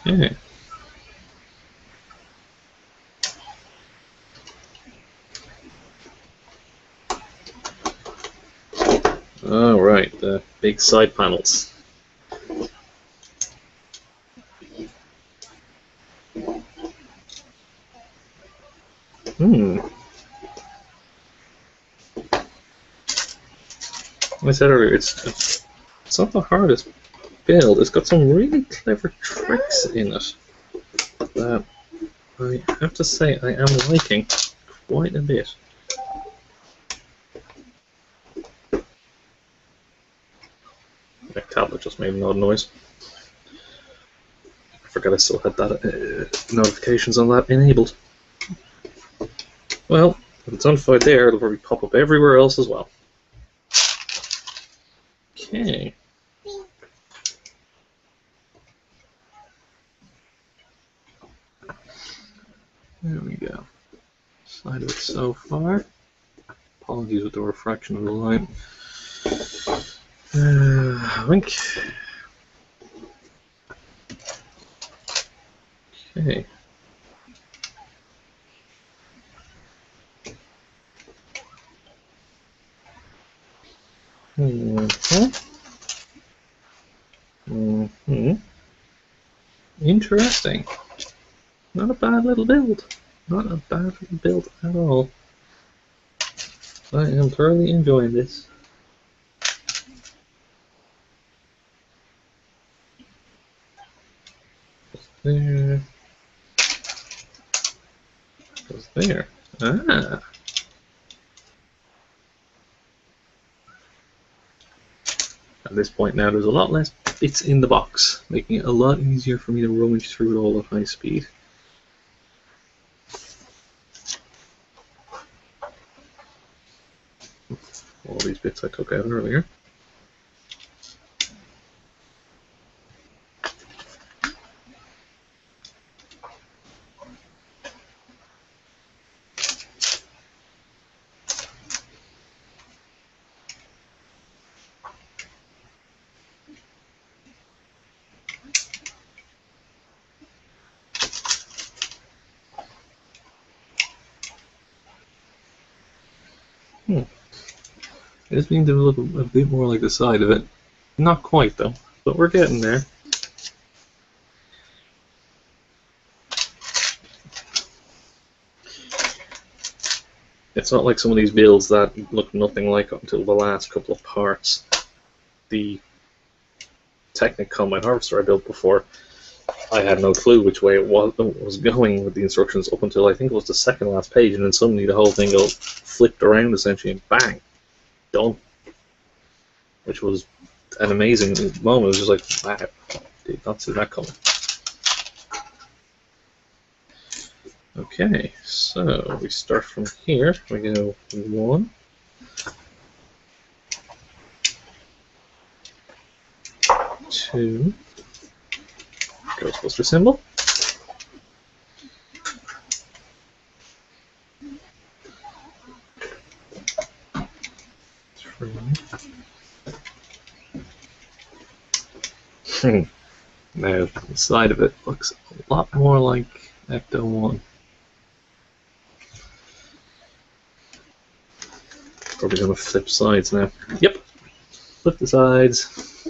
Speaker 1: Okay. All right, the big side panels. Like I said earlier, it's not the hardest build. It's got some really clever tricks in it that I have to say I am liking quite a bit. My tablet just made an odd noise. I forgot I still had that notifications on that enabled. Well, if it's notified there, it'll probably pop up everywhere else as well. Okay. There we go. Side of it so far. Apologies with the refraction of the light. Wink. Okay. Interesting. Not a bad little build. Not a bad little build at all. I am thoroughly enjoying this. There. Goes there. Ah. At this point now, there's a lot less bits in the box, making it a lot easier for me to rummage through it all at high speed. All these bits I took out earlier. It's beginning to look a bit more like the side of it. Not quite though, but we're getting there. It's not like some of these builds that look nothing like up until the last couple of parts. The Technic Combine Harvester I built before, I had no clue which way it was going with the instructions up until I think it was the second last page, and then suddenly the whole thing got flipped around essentially and bang! Done. Which was an amazing moment. It was just like, wow, did not see that coming. Okay, so we start from here. We go 1, 2, Ghostbuster symbol. 3. Now the side of it looks a lot more like Ecto 1. Probably going to flip sides now. Yep, flip the sides.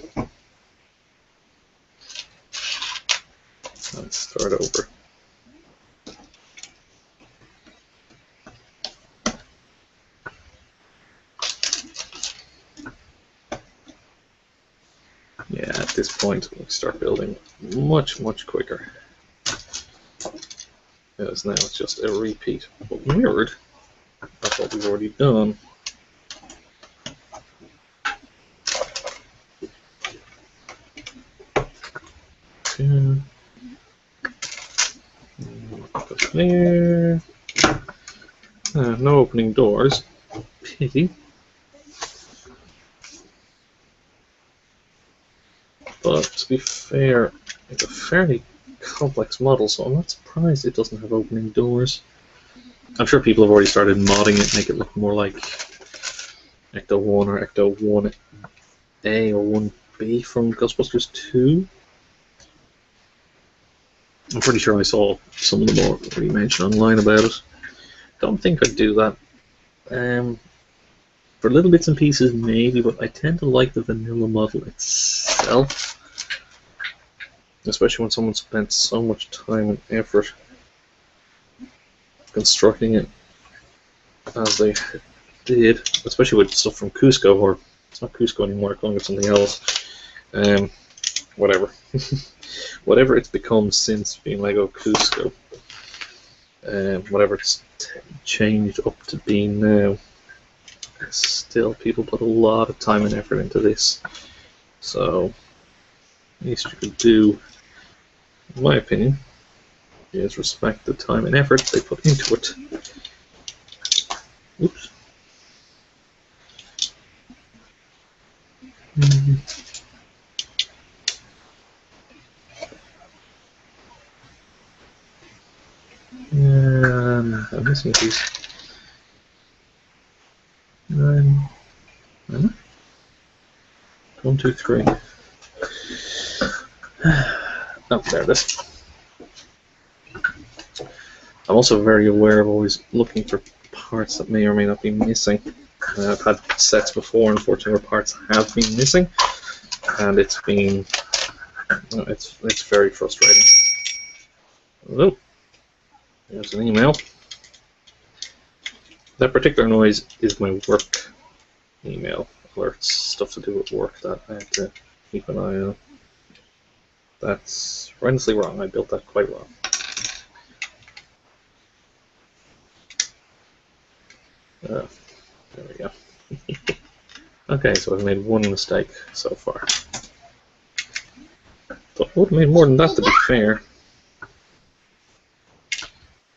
Speaker 1: Let's start over. Yeah, at this point we start building much quicker. Because now it's just a repeat, but mirrored of what we've already done. Go there. No opening doors. Pity. But to be fair, it's a fairly complex model, so I'm not surprised it doesn't have opening doors. I'm sure people have already started modding it, make it look more like Ecto 1 or Ecto 1A or 1B from Ghostbusters 2. I'm pretty sure I saw some of them already mentioned online about it. Don't think I'd do that. For little bits and pieces, maybe, but I tend to like the vanilla model itself. Especially when someone spent so much time and effort constructing it as they did, especially with stuff from Cusco, or it's not Cusco anymore, I'm calling it something else. Whatever. Whatever it's become since being Lego Cusco. Whatever it's changed up to being now. Still, people put a lot of time and effort into this. So, least you could do, in my opinion, is respect the time and effort they put into it. Oops. I'm missing a piece. 9, 1, 2, 3. Oh, there it is. I'm also very aware of always looking for parts that may or may not be missing. I've had sets before, unfortunately, where parts have been missing, and it's been it's very frustrating. Oh, there's an email. That particular noise is my work email alerts, stuff to do with work that I have to keep an eye on. That's horrendously wrong. I built that quite wrong. There we go. Okay, so I've made one mistake so far. Thought I would have made more than that, to be fair.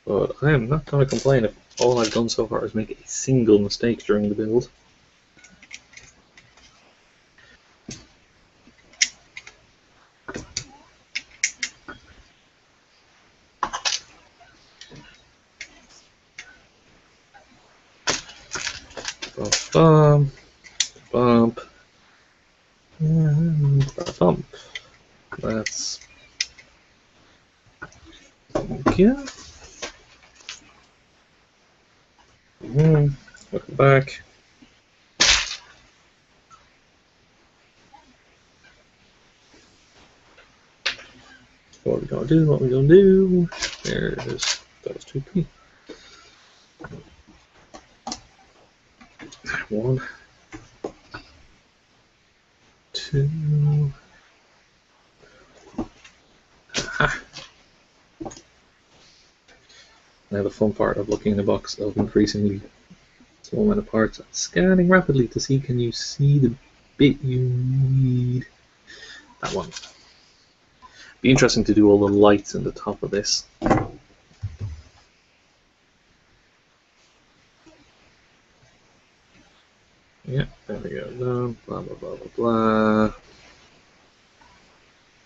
Speaker 1: But I am not going to complain if all I've done so far is make a single mistake during the build. Bump, bump, and bump. That's yeah. Look back. What we gonna do? What we gonna do? There's those 2P. 1, 2. Aha. Now the fun part of looking in a box of increasingly small amount of parts and scanning rapidly to see, can you see the bit you need? That one. Be interesting to do all the lights in the top of this.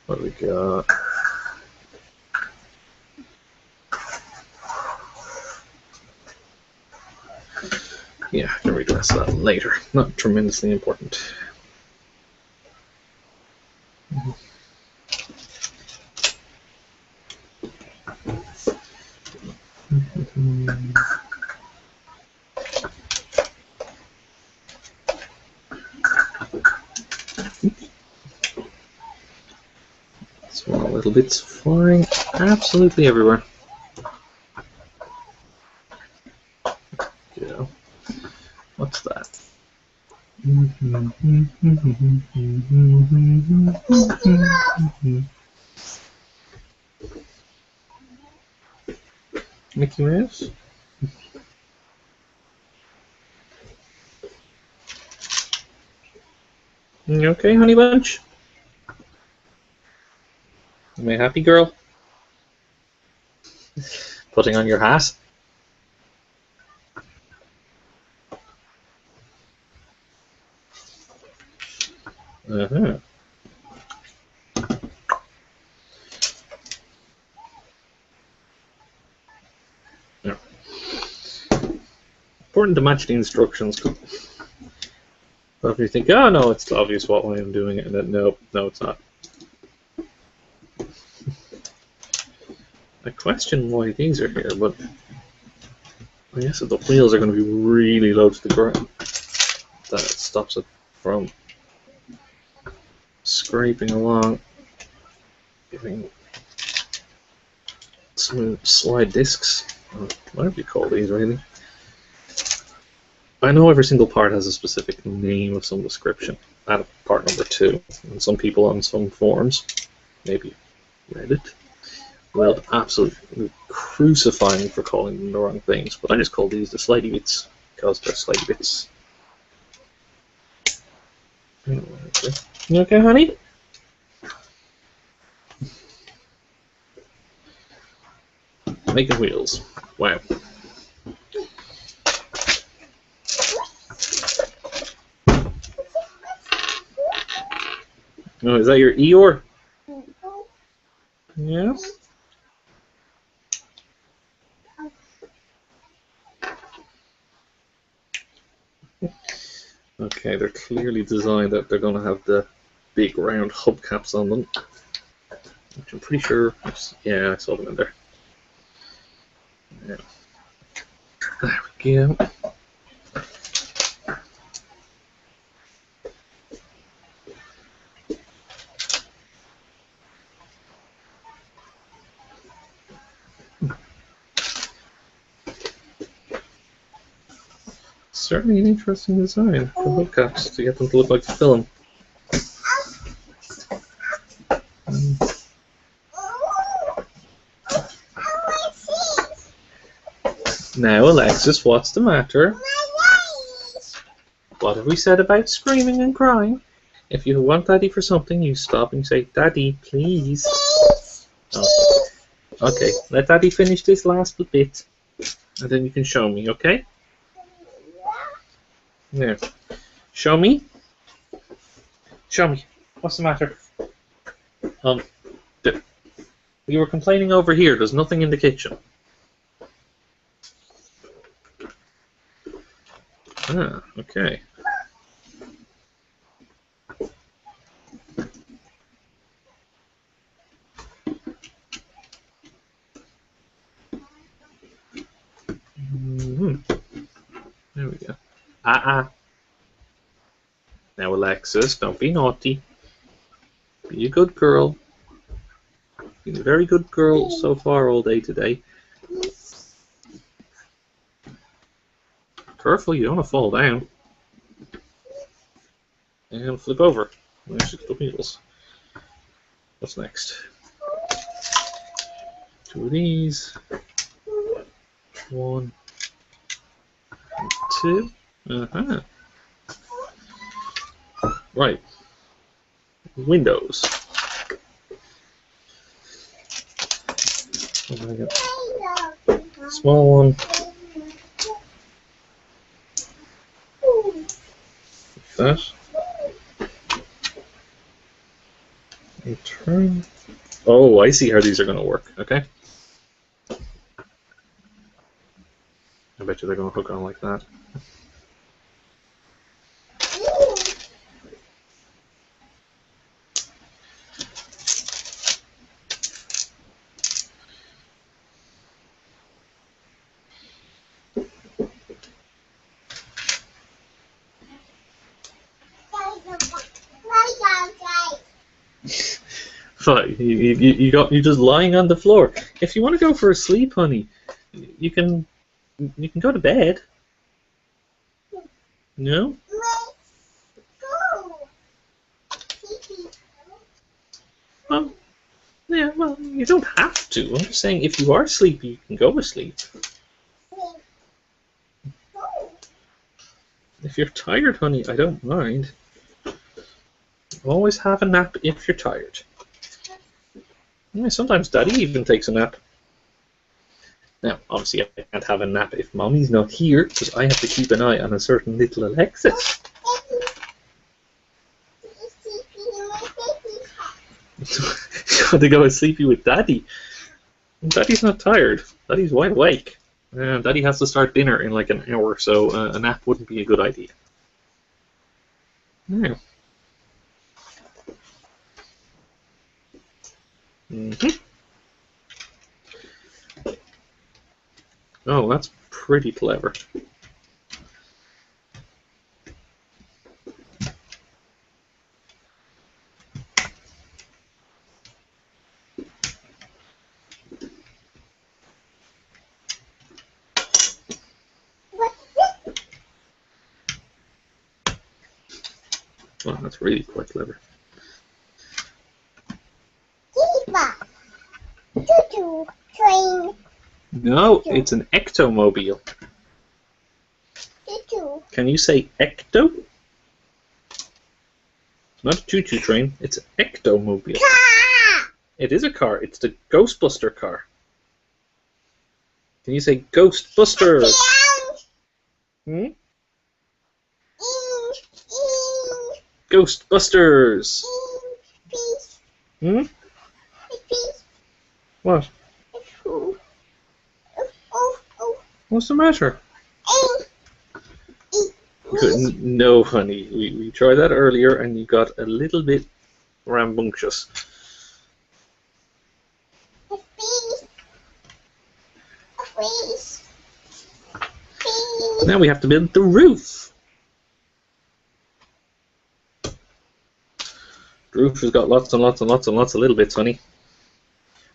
Speaker 1: What do we got? Yeah, I can redress that later. Not tremendously important. Small little bits flying absolutely everywhere. Yeah. What's that? Mickey Mouse? You okay, honey bunch? Am I happy, girl? Putting on your hat? Uh-huh. Yeah. Important to match the instructions. But if you think, oh no, it's obvious what way I'm doing it, and then no, it's not. I question why these are here, but I guess if the wheels are going to be really low to the ground, that stops it from scraping along, giving smooth slide discs, or whatever you call these, really. I know every single part has a specific name of some description. At part number 2, and some people on some forums, maybe Reddit, will absolutely crucify me for calling them the wrong things, but I just call these the slidey bits because they're slidey bits. You okay, honey? Making wheels. Wow. Oh, is that your Eeyore? Yeah. Okay, they're clearly designed that they're going to have the big round hubcaps on them, which I'm pretty sure. Yeah, I saw them in there. Yeah. There we go. Certainly an interesting design for hubcaps to get them to look like film. Now, Alexis, what's the matter? What have we said about screaming and crying? If you want Daddy for something, you stop and say, Daddy, please. Oh. Okay, let Daddy finish this last bit, and then you can show me, okay? There. Show me. Show me. What's the matter? You were complaining over here. There's nothing in the kitchen. Ah, okay. There we go. Now, Alexis, don't be naughty. Be a good girl. Been a very good girl so far all day today. Careful, you don't want to fall down. And flip over. There's the wheels. What's next? 2 of these. 1, 2. Uh-huh. Right. Windows. What do I got? Small one. Like that. And turn. Oh, I see how these are going to work. Okay. I bet you they're going to hook on like that. But you're just lying on the floor. If you want to go for a sleep, honey, you can go to bed. No? Well, yeah, well, you don't have to. I'm just saying if you are sleepy, you can go to sleep. If you're tired, honey, I don't mind. Always have a nap if you're tired. Yeah, sometimes Daddy even takes a nap. Now, obviously, I can't have a nap if Mommy's not here, because I have to keep an eye on a certain little Alexis. You got to go sleepy with Daddy. Daddy's not tired. Daddy's wide awake. Daddy has to start dinner in like an hour, so a nap wouldn't be a good idea. Yeah. Oh, that's pretty clever. Well, that's really quite clever.
Speaker 2: Train.
Speaker 1: No, it's an ectomobile. Can you say ecto? It's not a choo-choo train, it's an ectomobile.
Speaker 2: Car.
Speaker 1: It is a car, it's the Ghostbuster car. Can you say Ghostbusters? Hmm? Ghostbusters! Hmm? What? What's the matter? No, honey. We tried that earlier and you got a little bit rambunctious. Now we have to build the roof. The roof has got lots and lots and lots and lots of little bits, honey.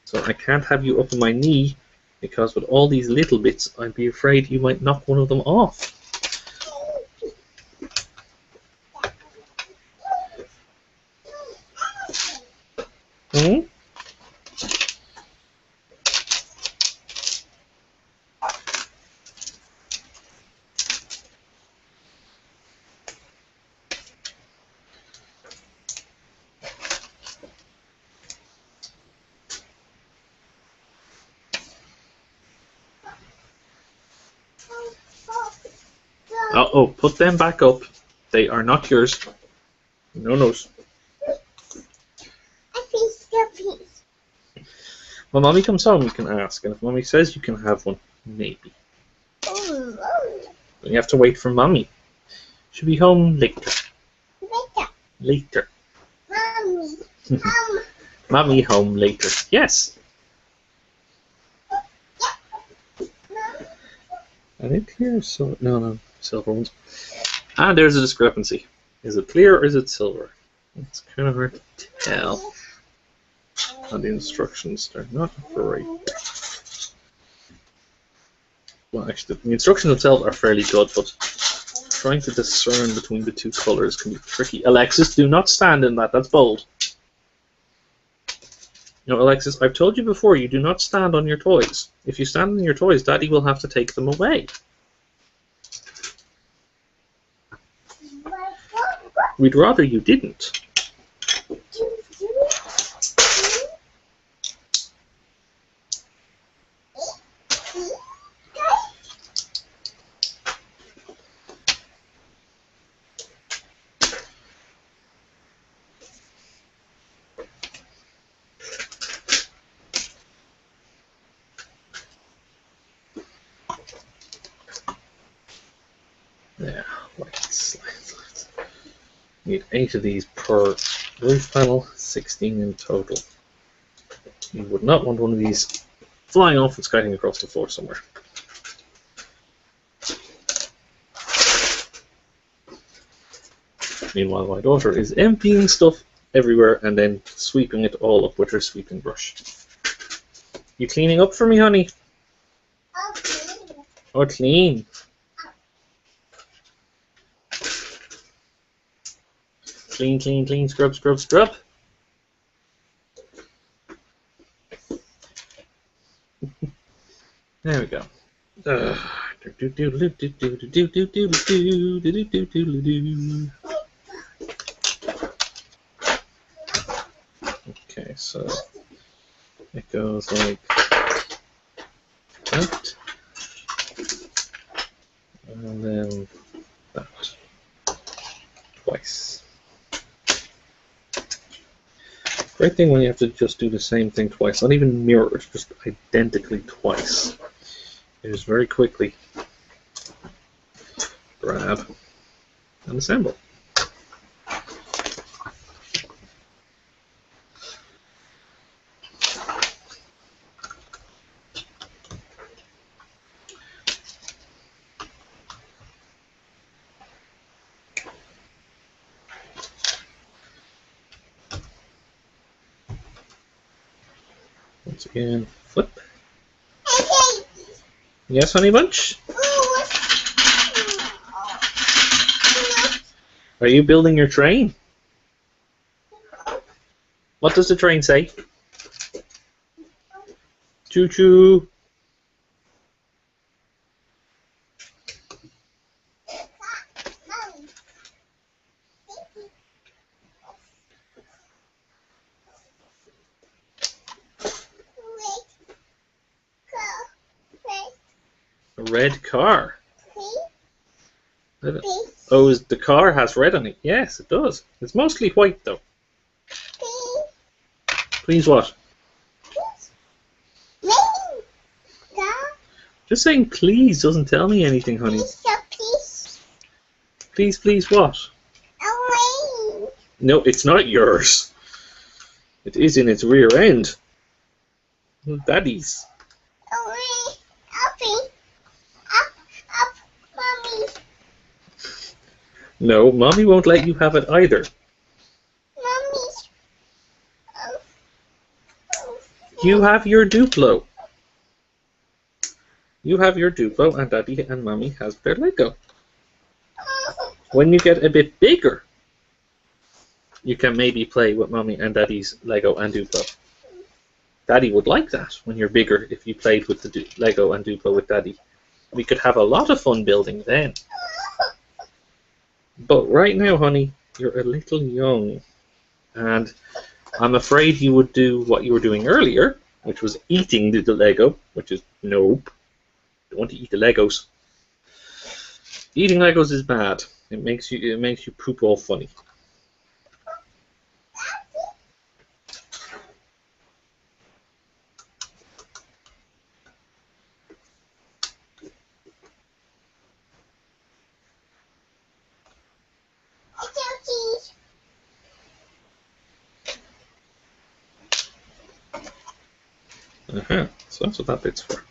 Speaker 1: So I can't have you up on my knee because with all these little bits, I'd be afraid you might knock one of them off. Hmm? Uh-oh, put them back up. They are not yours. No nos. When Mommy comes home, you can ask, and if Mommy says you can have one, maybe. But you have to wait for Mommy. She'll be home later. Later.
Speaker 2: Mommy.
Speaker 1: Mommy home later. Yes. Are they clear? So no, silver ones. Ah, there's a discrepancy. Is it clear or is it silver? It's kind of hard to tell. On the instructions, they're not great. Well, actually, the instructions themselves are fairly good, but trying to discern between the two colors can be tricky. Alexis, do not stand in that. That's bold. No, Alexis, I've told you before, you do not stand on your toys. If you stand on your toys, Daddy will have to take them away. We'd rather you didn't. need 8 of these per roof panel, 16 in total. You would not want one of these flying off and skiting across the floor somewhere. Meanwhile, my daughter is emptying stuff everywhere and then sweeping it all up with her sweeping brush. You cleaning up for me, honey? Oh, clean. Clean, clean, clean, scrub, scrub, scrub. There we go. Okay, so it goes like that, and then that twice. Great thing when you have to just do the same thing twice, not even mirror, it's just identically twice. You just very quickly grab and assemble. Once again, flip. Yes, honey bunch? Are you building your train? What does the train say? Choo choo. A red car. Oh, the car has red on it. Yes, it does. It's mostly white though. Please what? Just saying please doesn't tell me anything, honey. Please, please what? No, it's not yours. It is in its rear end. Daddy's. No, Mommy won't let you have it either. You have your Duplo. You have your Duplo and Daddy and Mommy has their Lego. When you get a bit bigger, you can maybe play with Mommy and Daddy's Lego and Duplo. Daddy would like that when you're bigger if you played with the Lego and Duplo with Daddy. We could have a lot of fun building then. But right now, honey, you're a little young. And I'm afraid you would do what you were doing earlier, which was eating the Lego, which is nope. Don't want to eat the Legos. Eating Legos is bad. It makes you poop all funny. So that's what that bit's for.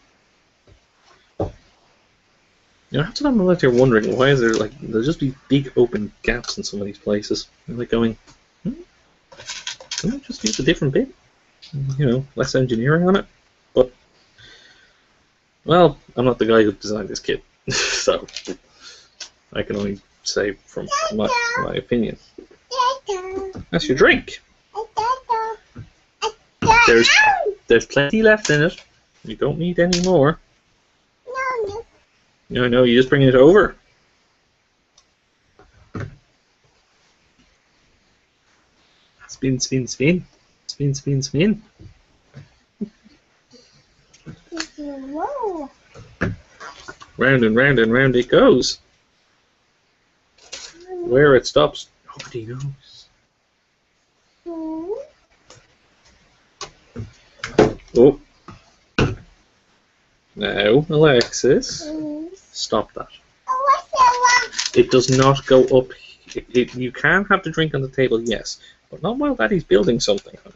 Speaker 1: You know, after that moment you're wondering, why is there like, there'll just be big open gaps in some of these places. You're like going, can I just use a different bit? You know, less engineering on it. But, well, I'm not the guy who designed this kit. So, I can only say from my opinion. That's your drink. There's plenty left in it. You don't need any more. No, you're just bringing it over. Spin, spin, spin. Spin, spin, spin.
Speaker 2: Whoa.
Speaker 1: Round and round and round it goes. Where it stops, nobody knows. Oh. Now, Alexis, stop that. It does not go up You can have the drink on the table, yes, but not while Daddy's building something, honey.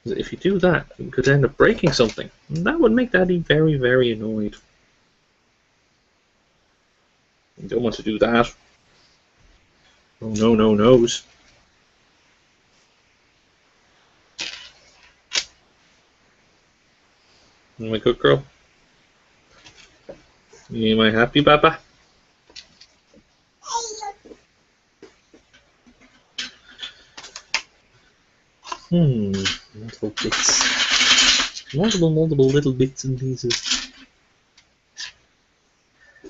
Speaker 1: If you do that, you could end up breaking something. And that would make Daddy very, very annoyed. You don't want to do that. Oh, no, no, no's. Am I good, girl? Am I happy, Papa? Multiple bits. Multiple little bits and pieces.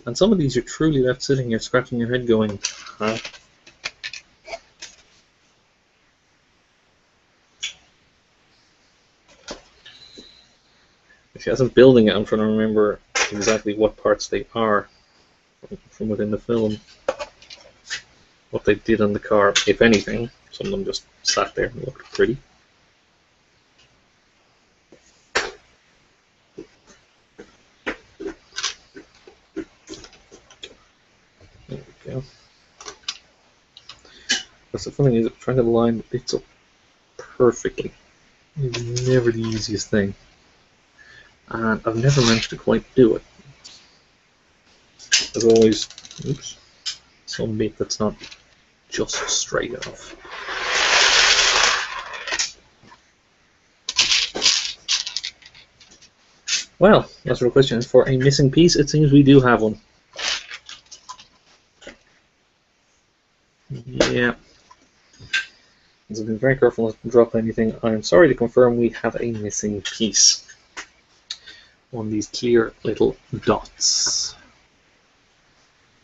Speaker 1: And some of these are truly left sitting here scratching your head going, huh? If she hasn't building it, I'm trying to remember exactly what parts they are from within the film. What they did on the car, if anything. Some of them just sat there and looked pretty. There we go. That's the funny thing is trying to line the bits up perfectly is never the easiest thing. And I've never managed to quite do it. There's always, oops, some bit that's not just straight off. Well, that's the question. For a missing piece, it seems we do have one. Yeah. So be very careful not to drop anything. I'm sorry to confirm we have a missing piece. On these clear little dots.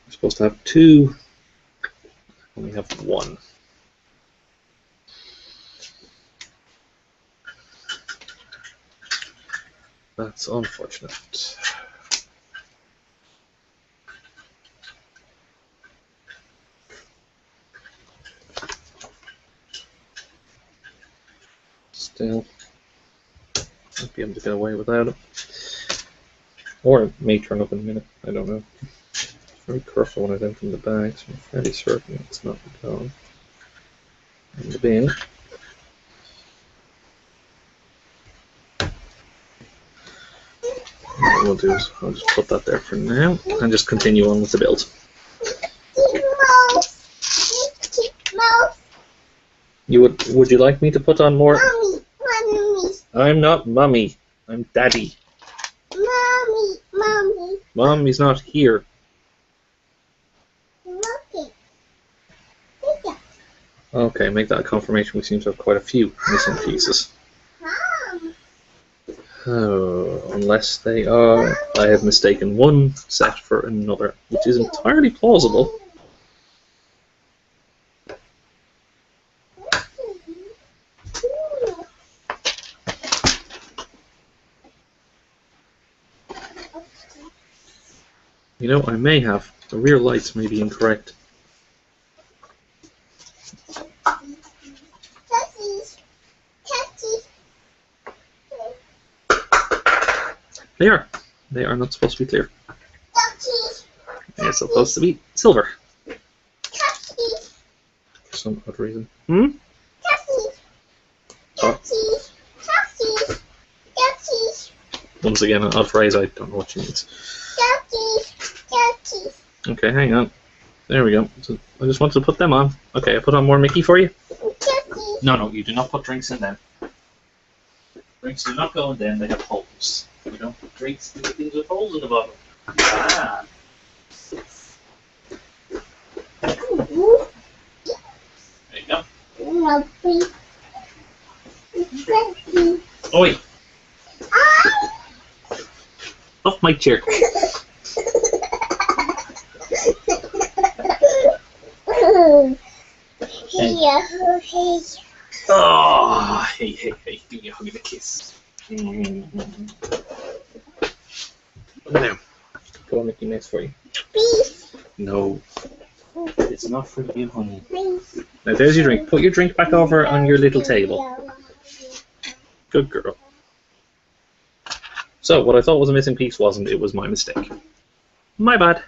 Speaker 1: We're supposed to have two, and we have one. That's unfortunate. Still, might be able to get away without it. Or it may turn up in a minute, I don't know. Very careful when I empty the bag, so I'm fairly certain it's not gone in the bin. What we'll do is I'll just put that there for now and just continue on with the build. Would you like me to put on more?
Speaker 2: Mommy.
Speaker 1: I'm not Mummy. I'm Daddy.
Speaker 2: Mommy.
Speaker 1: Mommy's not here. Okay, make that a confirmation. We seem to have quite a few missing pieces. Oh, unless they are, I have mistaken one set for another, which is entirely plausible. You know, I may have. The rear lights may be incorrect. They are. They are not supposed to be clear. They're supposed to be silver. For some odd reason. Oh. Once again, an odd phrase, I don't know what she means. Okay, hang on. There we go. So I just wanted to put them on. Okay, I put on more Mickey for you. No, you do not put drinks in them. Drinks do not go in them, they have holes. You don't put drinks in things with holes in the bottom. Ah. There you go. Oi! Off my chair. Oh, hey, give me a hug and a kiss. Now, go on, Mickey Mouse for you. No, it's not for you, honey. Now, there's your drink. Put your drink back over on your little table. Good girl. So, what I thought was a missing piece wasn't. It was my mistake. My bad.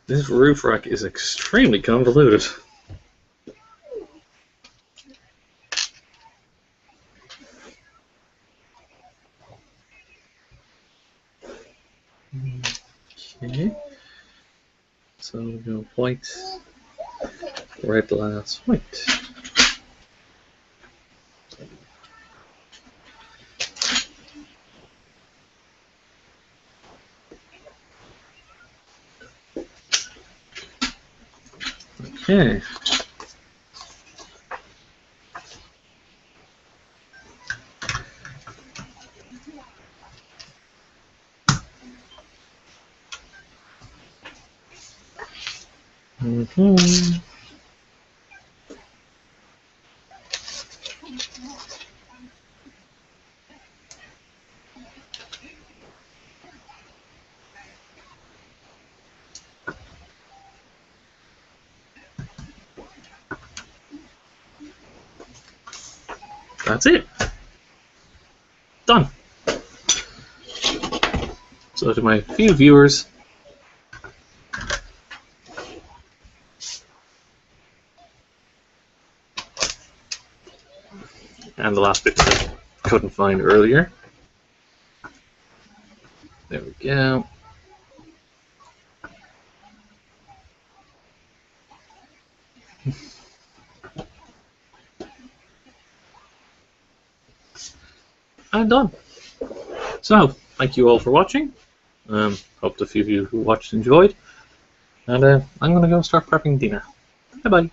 Speaker 1: This roof rack is extremely convoluted. Okay. So we go white, red glass, white. Okay. That's it. Done. So to my few viewers, and the last bit that I couldn't find earlier. There we go. I'm done. So, thank you all for watching. Hope the few of you who watched enjoyed. And I'm going to go start prepping dinner. Bye bye.